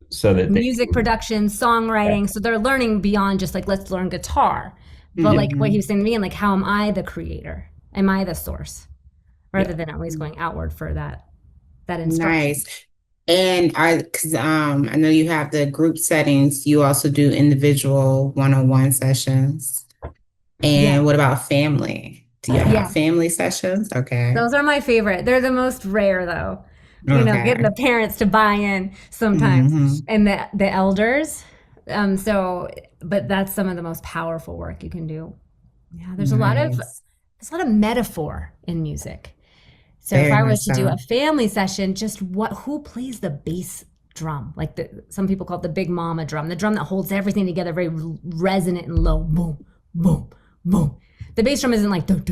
[SPEAKER 3] so that
[SPEAKER 2] music production, songwriting. So they're learning beyond just like let's learn guitar, but like what he was saying to me, and like how am I the creator? Am I the source? Rather than always going outward for that instruction.
[SPEAKER 1] Nice. And because I know you have the group settings, you also do individual one-on-one sessions. And what about family? Do you have family sessions? Okay.
[SPEAKER 2] Those are my favorite. They're the most rare though. You know, getting the parents to buy in sometimes and the elders. But that's some of the most powerful work you can do. Yeah, there's a lot of metaphor in music. So if I was to do a family session, just who plays the bass drum? Like some people call it the big mama drum, the drum that holds everything together, very resonant and low, boom, boom, boom. The bass drum isn't like, that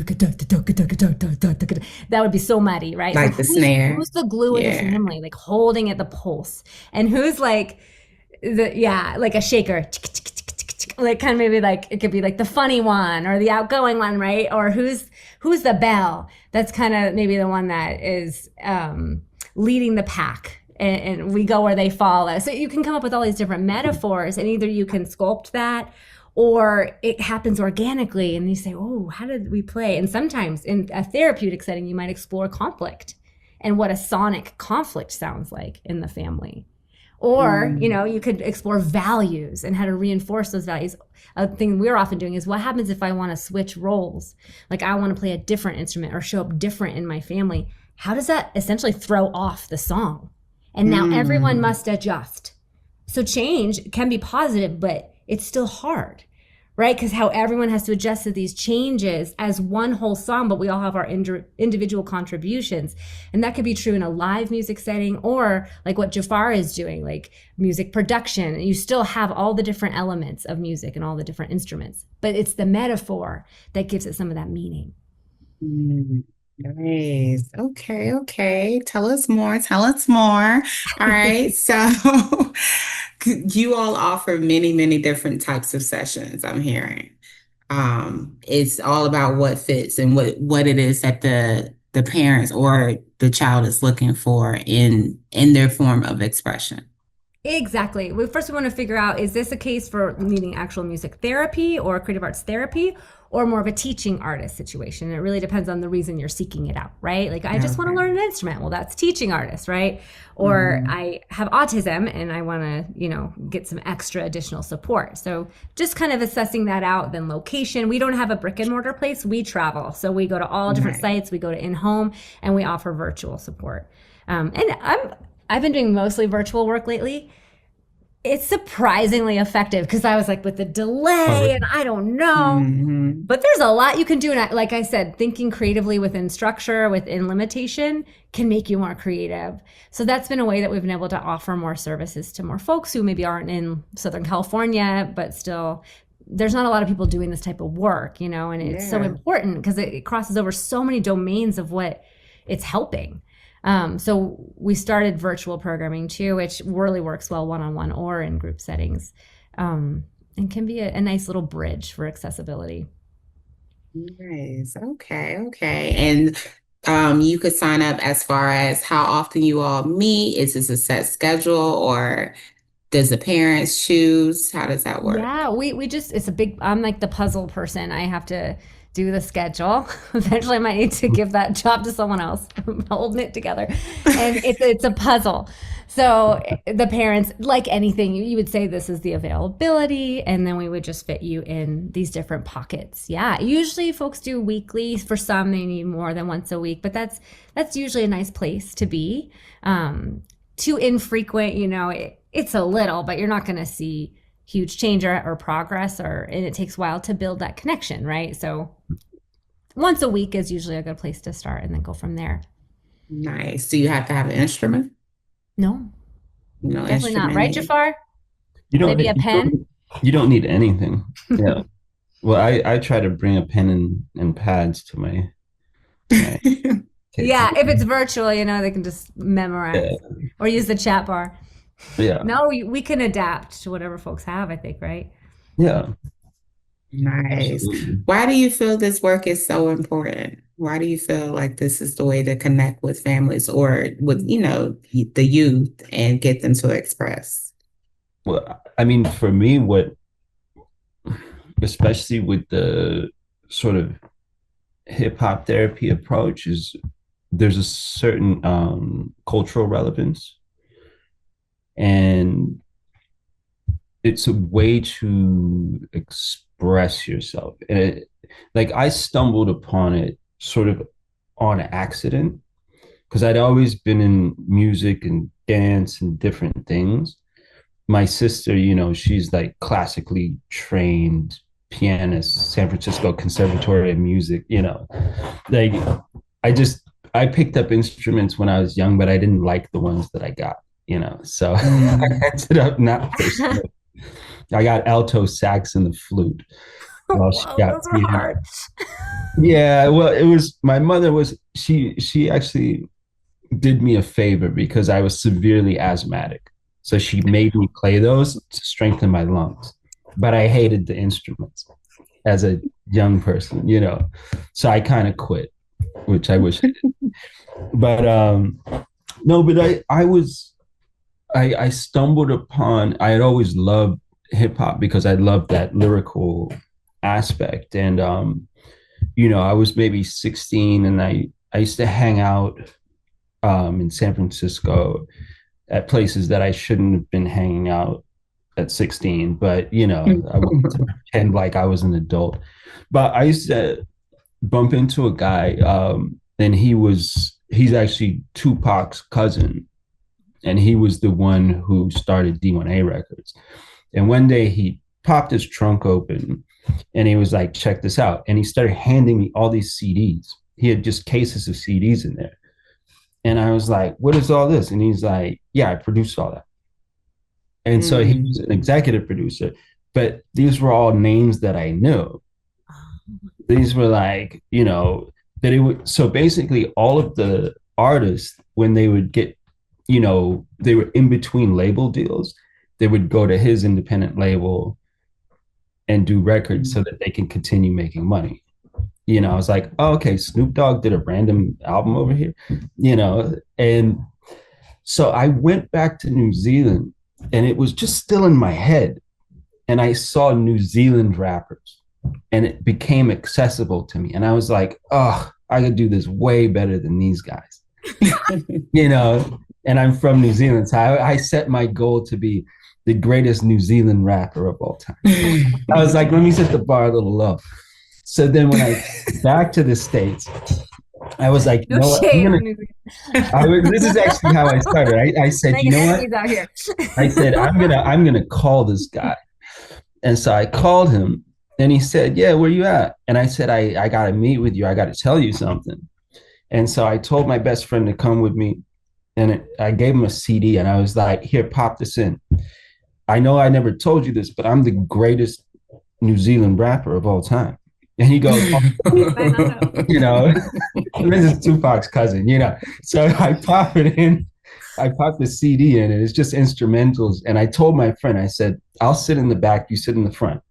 [SPEAKER 2] would be so muddy, right?
[SPEAKER 1] Like the snare.
[SPEAKER 2] Who's the glue in the family, like holding at the pulse? And who's like, like a shaker, like kind of maybe like, it could be like the funny one or the outgoing one, right? Or who's the bell? That's kind of maybe the one that is leading the pack, and we go where they follow. So you can come up with all these different metaphors, and either you can sculpt that or it happens organically and you say, oh, how did we play? And sometimes in a therapeutic setting, you might explore conflict and what a sonic conflict sounds like in the family. Or, you know, you could explore values and how to reinforce those values. A thing we're often doing is what happens if I want to switch roles? Like I want to play a different instrument or show up different in my family. How does that essentially throw off the song? And now everyone must adjust. So change can be positive, but it's still hard, right? Because how everyone has to adjust to these changes as one whole song, but we all have our individual contributions. And that could be true in a live music setting or like what Jafar is doing, like music production. You still have all the different elements of music and all the different instruments, but it's the metaphor that gives it some of that meaning.
[SPEAKER 1] Nice. Okay, okay. Tell us more. Tell us more. All right. So you all offer many, many different types of sessions, I'm hearing. It's all about what fits and what it is that the parents or the child is looking for in their form of expression.
[SPEAKER 2] Exactly. First, we want to figure out, is this a case for needing actual music therapy or creative arts therapy, or more of a teaching artist situation? It really depends on the reason you're seeking it out, right? Like, I just want to
[SPEAKER 1] Okay.
[SPEAKER 2] learn an instrument. Well, that's teaching artist, right? Or
[SPEAKER 1] Mhm.
[SPEAKER 2] I have autism and I want to, get some extra additional support. So just kind of assessing that out. Then location. We don't have a brick and mortar place. We travel. So we go to all different
[SPEAKER 1] Right.
[SPEAKER 2] sites. We go to in-home and we offer virtual support. I've been doing mostly virtual work lately. It's surprisingly effective because I was like, with the
[SPEAKER 3] Oh,
[SPEAKER 2] delay and
[SPEAKER 3] really?
[SPEAKER 2] I don't know.
[SPEAKER 1] Hmm.
[SPEAKER 2] But there's a lot you can do. And like I said, thinking creatively within structure, within limitation can make you more creative. So that's been a way that we've been able to offer more services to more folks who maybe aren't in Southern California, but still there's not a lot of people doing this type of work, and it's so
[SPEAKER 1] Yeah.
[SPEAKER 2] important because it crosses over so many domains of what it's helping. So we started virtual programming too, which really works well one-on-one or in group settings, and can be a nice little bridge for accessibility.
[SPEAKER 1] Nice. Okay, okay. And you could sign up as far as how often you all meet. Is this a set schedule or does the parents choose? How does that work?
[SPEAKER 2] Yeah, we just it's a big I'm like the puzzle person. I have to do the schedule. Eventually I might need to give that job to someone else. I'm holding it together. And it's a puzzle. So the parents, like anything, you would say this is the availability, and then we would just fit you in these different pockets. Yeah, usually folks do weekly. For some, they need more than once a week, but that's usually a nice place to be. Too infrequent, it's a little, but you're not going to see huge change or progress, and it takes a while to build that connection, right? So once a week is usually a good place to start and then go from there.
[SPEAKER 1] Nice. Do you have to have an instrument?
[SPEAKER 2] No,
[SPEAKER 1] No
[SPEAKER 2] definitely not.
[SPEAKER 1] instrument
[SPEAKER 2] Right,
[SPEAKER 1] needed.
[SPEAKER 2] Jafar?
[SPEAKER 3] You don't
[SPEAKER 2] Maybe
[SPEAKER 3] need,
[SPEAKER 2] a pen?
[SPEAKER 3] you don't need anything. Yeah. Well, I try to bring a pen and pads to my kids.
[SPEAKER 2] Yeah, if it's virtual, they can just memorize
[SPEAKER 3] Yeah.
[SPEAKER 2] or use the chat bar.
[SPEAKER 3] Yeah.
[SPEAKER 2] No, we can adapt to whatever folks have, I think, right?
[SPEAKER 3] Yeah.
[SPEAKER 1] Nice.
[SPEAKER 3] Absolutely.
[SPEAKER 1] Why do you feel this work is so important? Why do you feel like this is the way to connect with families or with, the youth and get them to express?
[SPEAKER 3] Well, I mean, for me, especially with the sort of hip hop therapy approach, is there's a certain cultural relevance, and it's a way to express yourself. And like I stumbled upon it sort of on accident because I'd always been in music and dance and different things. My sister, she's like classically trained pianist, San Francisco Conservatory of Music, like I just I picked up instruments when I was young, but I didn't like the ones that I got, So I
[SPEAKER 1] Mm.
[SPEAKER 3] ended up not pursuing. I got alto sax and the flute while she
[SPEAKER 2] Whoa,
[SPEAKER 3] got
[SPEAKER 2] those were
[SPEAKER 3] piano.
[SPEAKER 2] hard.
[SPEAKER 3] Yeah, well, it was my mother was she actually did me a favor because I was severely asthmatic. So she made me play those to strengthen my lungs. But I hated the instruments as a young person. So I kind of quit, which I wish I did. But no, but I stumbled upon I had always loved hip hop because I loved that lyrical aspect. And I was maybe 16 and I used to hang out in San Francisco at places that I shouldn't have been hanging out at 16, but I wanted to pretend like I was an adult. But I used to bump into a guy, and he's actually Tupac's cousin, and he was the one who started D1A Records. And one day he popped his trunk open and he was like, check this out. And he started handing me all these CDs. He had just cases of CDs in there. And I was like, what is all this? And he's like, yeah, I produced all that. And so he was
[SPEAKER 1] Mm.
[SPEAKER 3] an executive producer, but these were all names that I knew. These were like, that it would, so basically all of the artists, when they would get, they were in between label deals, they would go to his independent label and do records so that they can continue making money. I was like, oh, okay, Snoop Dogg did a random album over here, and so I went back to New Zealand, and it was just still in my head. And I saw New Zealand rappers, and it became accessible to me. And I was like, oh, I could do this way better than these guys, and I'm from New Zealand. So I set my goal to be the greatest New Zealand rapper of all time. I was like, let me set the bar a little low. So then when I back to the States, I was like,
[SPEAKER 2] no shame.
[SPEAKER 3] This is actually how I started. I said, you know what?
[SPEAKER 2] Out here.
[SPEAKER 3] I said, I'm gonna call this guy. And so I called him, and he said, yeah, where you at? And I said, I gotta meet with you. I gotta tell you something. And so I told my best friend to come with me, and I gave him a CD, and I was like, here, pop this in. I know I never told you this, but I'm the greatest New Zealand rapper of all time. And he goes, this is Tupac's cousin, So I pop it in. I popped the CD in, and it's just instrumentals. And I told my friend, I said, I'll sit in the back, you sit in the front.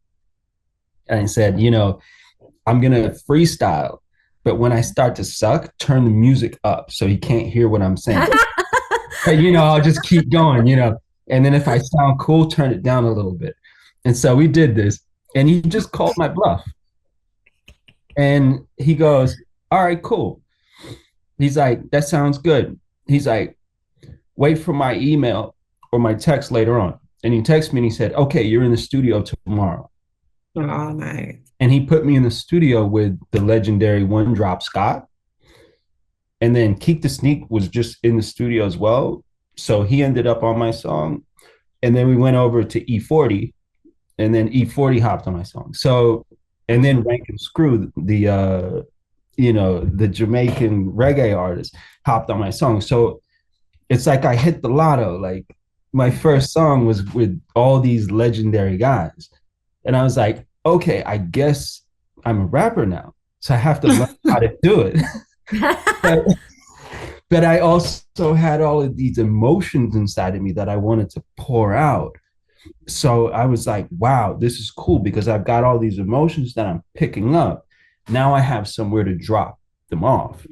[SPEAKER 3] And I said, I'm going to freestyle, but when I start to suck, turn the music up so he can't hear what I'm saying. But, I'll just keep going, And then if I sound cool, turn it down a little bit. And so we did this, and he just called my bluff. And he goes, all right, cool. He's like, that sounds good. He's like, wait for my email or my text later on. And he texted me and he said, okay, you're in the studio tomorrow.
[SPEAKER 1] Oh, nice.
[SPEAKER 3] And he put me in the studio with the legendary One Drop Scott. And then Keek the Sneak was just in the studio as well. So he ended up on my song. And then we went over to E40, and then E40 hopped on my song. So, and then Rankin Screw, the Jamaican reggae artist, hopped on my song. So it's like I hit the lotto. Like my first song was with all these legendary guys. And I was like, okay, I guess I'm a rapper now. So I have to learn how to do it. But I also had all of these emotions inside of me that I wanted to pour out. So I was like, wow, this is cool because I've got all these emotions that I'm picking up. Now I have somewhere to drop them off.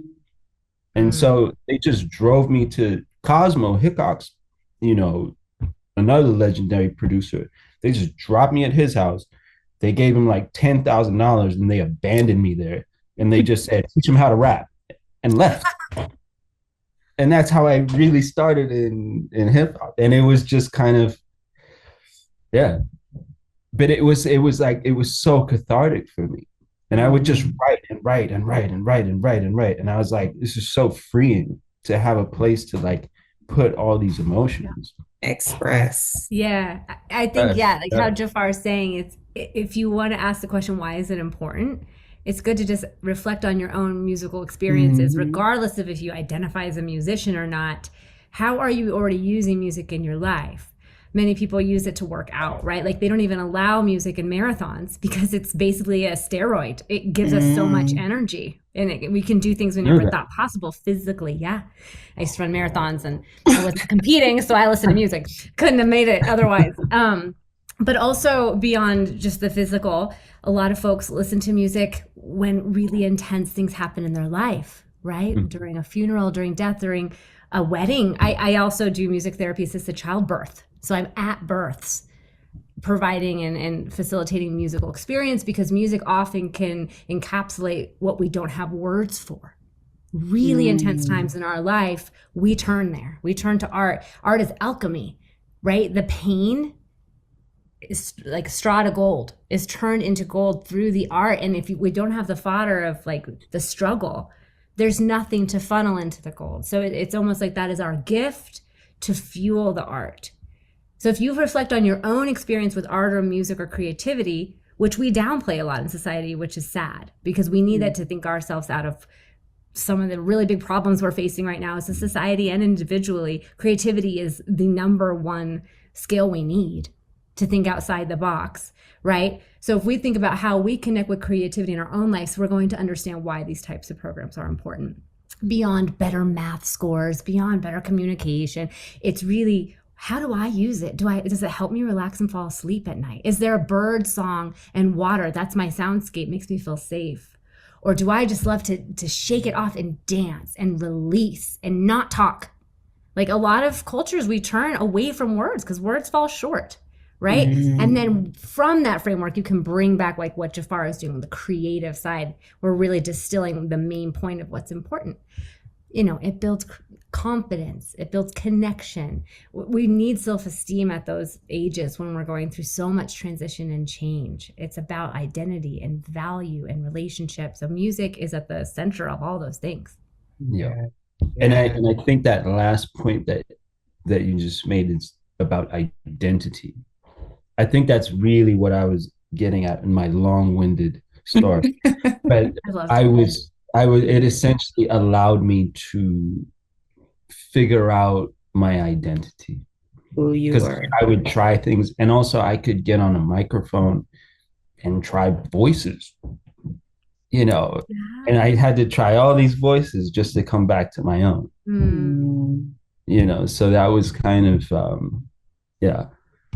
[SPEAKER 3] And so they just drove me to Cosmo Hickox, another legendary producer. They just dropped me at his house. They gave him like $10,000 and they abandoned me there. And they just said, teach him how to rap, and left. And that's how I really started in hip hop. And it was just kind of, yeah. But it was so cathartic for me. And I would just write and write and write and write and write and write. And I was like, this is so freeing to have a place to like put all these emotions.
[SPEAKER 1] Express.
[SPEAKER 2] Yeah. I think, how Jafar is saying, it's, if you want to ask the question, why is it important? It's good to just reflect on your own musical experiences, regardless of if you identify as a musician or not. How are you already using music in your life? Many people use it to work out, right? Like they don't even allow music in marathons because it's basically a steroid. It gives us so much energy, and we can do things we never thought possible physically. Yeah. I used to run marathons and I wasn't competing, so I listened to music. Couldn't have made it otherwise. But also beyond just the physical, a lot of folks listen to music when really intense things happen in their life, right? During a funeral, during death, during a wedding. I also do music therapy assisted childbirth. So I'm at births providing and facilitating musical experience because music often can encapsulate what we don't have words for. Really intense times in our life, we turn there. We turn to art. Art is alchemy, right? The pain is like straw to gold, is turned into gold through the art. And if we don't have the fodder of like the struggle, there's nothing to funnel into the gold. So it's almost like that is our gift to fuel the art. So if you reflect on your own experience with art or music or creativity, which we downplay a lot in society, which is sad because we need that to think ourselves out of some of the really big problems we're facing right now as a society and individually. Creativity is the number one skill we need. to think outside the box, right? So if we think about how we connect with creativity in our own lives, we're going to understand why these types of programs are important. Beyond better math scores, beyond better communication, it's really, how do I use it? Does it help me relax and fall asleep at night? Is there a bird song and water? That's my soundscape, makes me feel safe. Or do I just love to shake it off and dance and release and not talk? Like a lot of cultures, we turn away from words because words fall short, right? And then from that framework, you can bring back like what Jafar is doing, the creative side. We're really distilling the main point of what's important. It builds confidence. It builds connection. We need self-esteem at those ages when we're going through so much transition and change. It's about identity and value and relationships. So music is at the center of all those things.
[SPEAKER 3] Yeah. And I think that last point that you just made is about identity. I think that's really what I was getting at in my long-winded story. But it essentially allowed me to figure out my identity.
[SPEAKER 1] Who you were.
[SPEAKER 3] I would try things, and also I could get on a microphone and try voices, and I had to try all these voices just to come back to my own. So that was kind of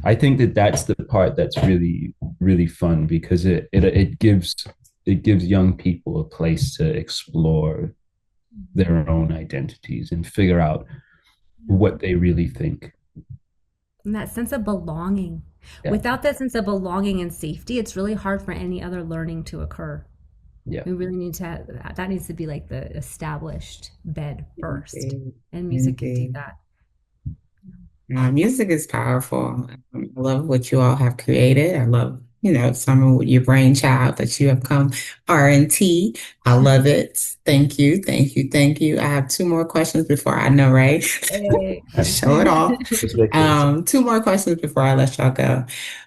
[SPEAKER 3] I think that's the part that's really, really fun, because it gives young people a place to explore their own identities and figure out what they really think.
[SPEAKER 2] And that sense of belonging. Yeah. Without that sense of belonging and safety, it's really hard for any other learning to occur.
[SPEAKER 3] Yeah.
[SPEAKER 2] We really need to that needs to be like the established bed first. And music can do that.
[SPEAKER 1] Music is powerful. I love what you all have created. I love, some of your brainchild that you have come R&T. I love it. Thank you. Thank you. Thank you. I have two more questions before I know, right? Hey. Show it off. 2 more questions before I let y'all go.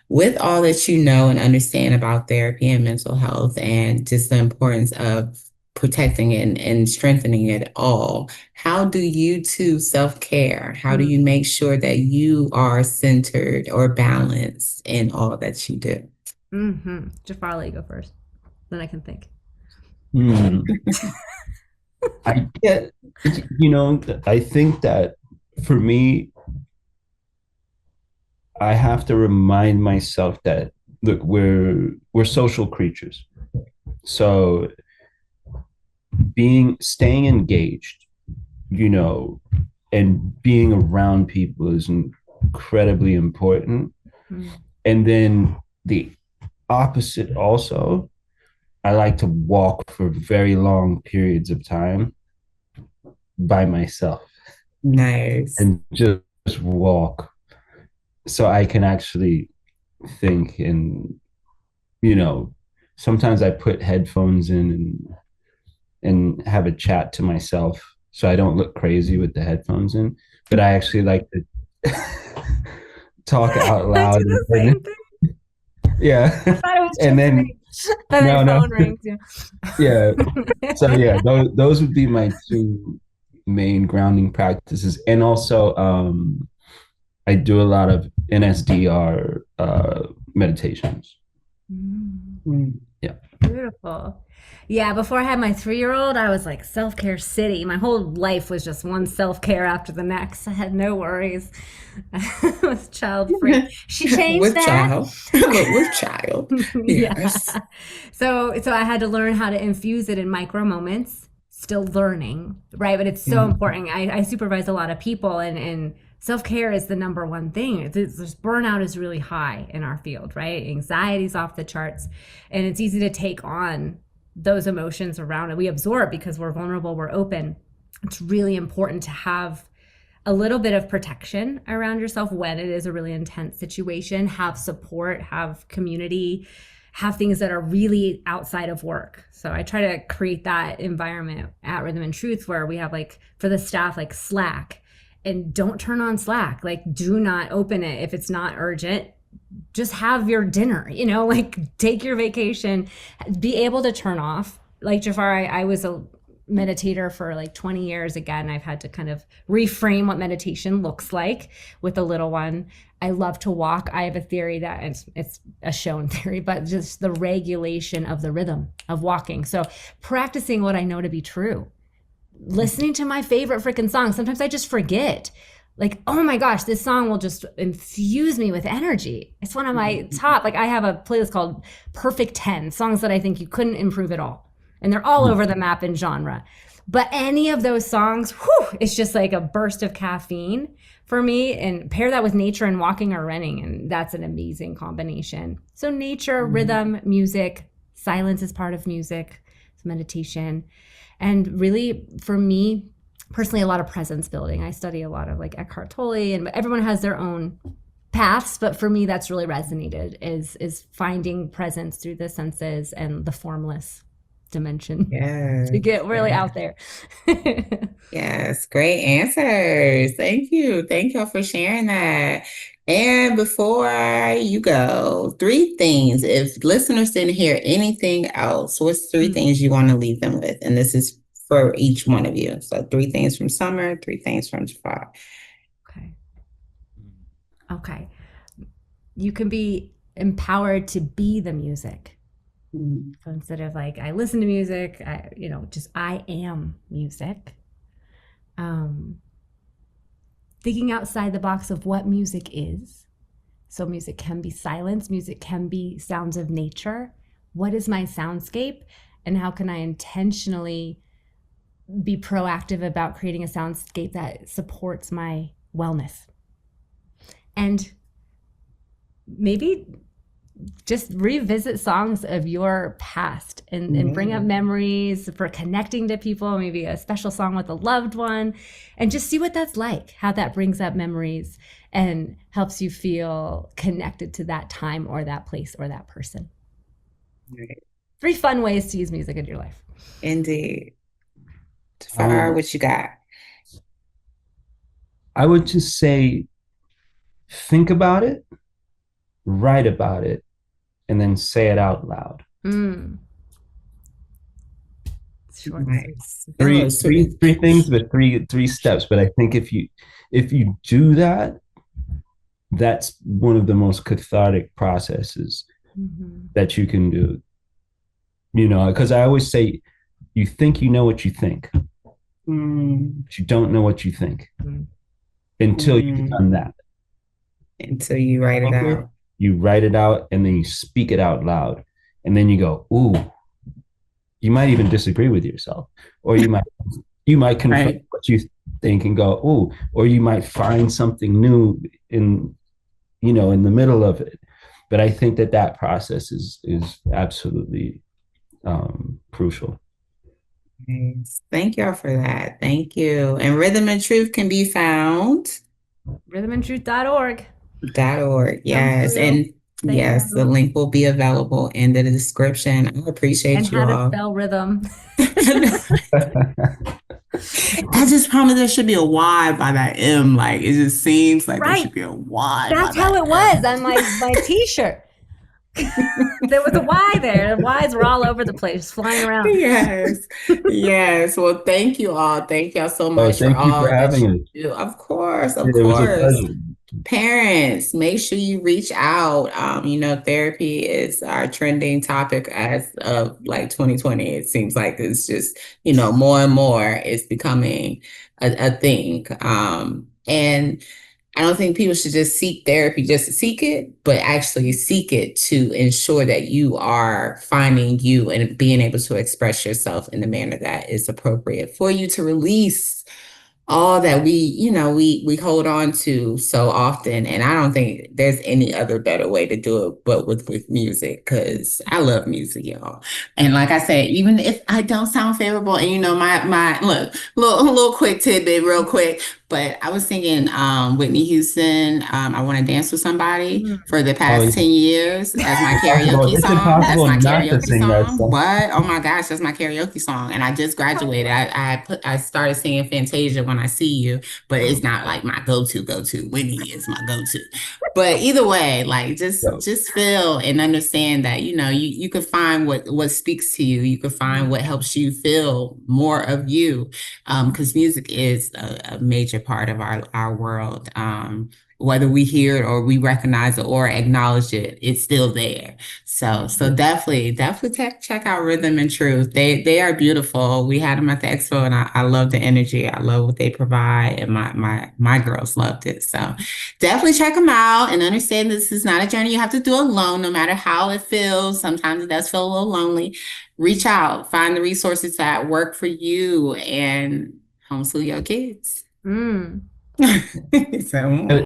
[SPEAKER 1] With all that you know and understand about therapy and mental health and just the importance of protecting it and strengthening it all, how do you two self-care? How do you make sure that you are centered or balanced in all that you do?
[SPEAKER 2] Jafar, let you go first. Then I can think.
[SPEAKER 3] I think that for me, I have to remind myself that, look, we're social creatures. So staying engaged, and being around people is incredibly important. And then the opposite also, I like to walk for very long periods of time by myself.
[SPEAKER 1] Nice.
[SPEAKER 3] And just walk so I can actually think. And sometimes I put headphones in and have a chat to myself so I don't look crazy with the headphones in, but I actually like to talk out loud. Yeah. I thought it was and then phone rings. Yeah. So those would be my 2 main grounding practices. And also I do a lot of NSDR meditations. Yeah.
[SPEAKER 2] Beautiful. Yeah, before I had my 3-year-old, I was like self-care city. My whole life was just one self-care after the next. I had no worries. I was child-free. She changed
[SPEAKER 1] with
[SPEAKER 2] that.
[SPEAKER 1] With child. Yes.
[SPEAKER 2] Yeah. So I had to learn how to infuse it in micro moments, still learning, right? But it's so important. I supervise a lot of people, and self-care is the number one thing. This burnout is really high in our field, right? Anxiety's off the charts, and it's easy to take on those emotions around it. We absorb because we're vulnerable, we're open. It's really important to have a little bit of protection around yourself when it is a really intense situation. Have support, have community, have things that are really outside of work. So I try to create that environment at Rhythm and Truth where we have, like, for the staff, like Slack, and don't turn on Slack. Like, do not open it if it's not urgent. Just have your dinner, like take your vacation, be able to turn off. Like Jafar, I was meditator for like 20 years. Again, I've had to kind of reframe what meditation looks like with a little one. I love to walk. I have a theory that it's a shown theory, but just the regulation of the rhythm of walking. So practicing what I know to be true, listening to my favorite freaking song. Sometimes I just forget. Like, oh my gosh, this song will just infuse me with energy. It's one of my top, like I have a playlist called Perfect 10, songs that I think you couldn't improve at all. And they're all over the map in genre. But any of those songs, it's just like a burst of caffeine for me. And pair that with nature and walking or running, and that's an amazing combination. So nature, rhythm, music, silence is part of music, it's meditation. And really, for me, personally, a lot of presence building. I study a lot of like Eckhart Tolle, and everyone has their own paths, but for me, that's really resonated is finding presence through the senses and the formless dimension.
[SPEAKER 1] Yes.
[SPEAKER 2] To get really out there.
[SPEAKER 1] Yes, great answers. Thank you. Thank y'all for sharing that. And before you go, 3 things. If listeners didn't hear anything else, what's 3 things you want to leave them with? And this is for each one of you. So 3 things from Summer, 3 things from Jafar.
[SPEAKER 2] Okay. You can be empowered to be the music. So instead of like, I listen to music, I am music. Thinking outside the box of what music is. So music can be silence, music can be sounds of nature. What is my soundscape? And how can I intentionally be proactive about creating a soundscape that supports my wellness? And maybe just revisit songs of your past and bring up memories for connecting to people, maybe a special song with a loved one, and just see what that's like, how that brings up memories and helps you feel connected to that time or that place or that person.
[SPEAKER 1] Right.
[SPEAKER 2] 3 fun ways to use music in your life.
[SPEAKER 1] Indeed. Jafar, what you got?
[SPEAKER 3] I would just say, think about it, write about it, and then say it out loud.
[SPEAKER 2] Short.
[SPEAKER 1] Nice.
[SPEAKER 3] Three things, but three steps. But I think if you do that, that's one of the most cathartic processes that you can do. Because I always say, you think you know what you think, but you don't know what you think until you've done that.
[SPEAKER 1] Until you write it out.
[SPEAKER 3] You write it out, and then you speak it out loud, and then you go, ooh. You might even disagree with yourself, or you might confront what you think and go, ooh, or you might find something new in the middle of it. But I think that process is absolutely crucial.
[SPEAKER 1] Nice. Thank y'all for that. Thank you. And Rhythm and Truth can be found
[SPEAKER 2] rhythmandtruth.org.
[SPEAKER 1] Yes. And yes, the link will be available in the description. I appreciate you all.
[SPEAKER 2] And how to spell rhythm.
[SPEAKER 1] I just promise there should be a Y by that M. Like, it just seems like there should be a Y.
[SPEAKER 2] That's how it was on my t-shirt. There was a Y there. The Y's were all over the place, flying around.
[SPEAKER 1] Yes. Well, thank you all. Thank y'all so much
[SPEAKER 3] for having us.
[SPEAKER 1] Of course.
[SPEAKER 3] It was a pleasure.
[SPEAKER 1] Parents, make sure you reach out. Therapy is our trending topic as of like 2020. It seems like it's just, more and more it's becoming a thing. And I don't think people should just seek therapy just to seek it, but actually seek it to ensure that you are finding you and being able to express yourself in the manner that is appropriate for you to release all that we hold on to so often. And I don't think there's any other better way to do it but with music, because I love music, y'all. And like I said, even if I don't sound favorable, and my look, little quick tidbit real quick, But I was singing Whitney Houston, I Want to Dance with Somebody for the
[SPEAKER 3] Oh,
[SPEAKER 1] past 10 years as my karaoke
[SPEAKER 3] it's
[SPEAKER 1] song. That's
[SPEAKER 3] impossible
[SPEAKER 1] my
[SPEAKER 3] not to
[SPEAKER 1] karaoke
[SPEAKER 3] sing that
[SPEAKER 1] song.
[SPEAKER 3] song.
[SPEAKER 1] What? Oh my gosh, that's my karaoke song. And I just graduated. I started singing Fantasia When I See You, but it's not like my go-to. Whitney is my go-to. But either way, like
[SPEAKER 3] So,
[SPEAKER 1] just feel and understand that, you could find what speaks to you. You could find what helps you feel more of you. Because music is a major part of our world. Whether we hear it or we recognize it or acknowledge it, it's still there. So definitely check out Rhythm and Truth. They are beautiful. We had them at the expo, and I love the energy. I love what they provide, and my girls loved it. So definitely check them out and understand this is not a journey you have to do alone, no matter how it feels. Sometimes it does feel a little lonely. Reach out, find the resources that work for you, and homeschool your kids.
[SPEAKER 2] Mm.
[SPEAKER 1] So,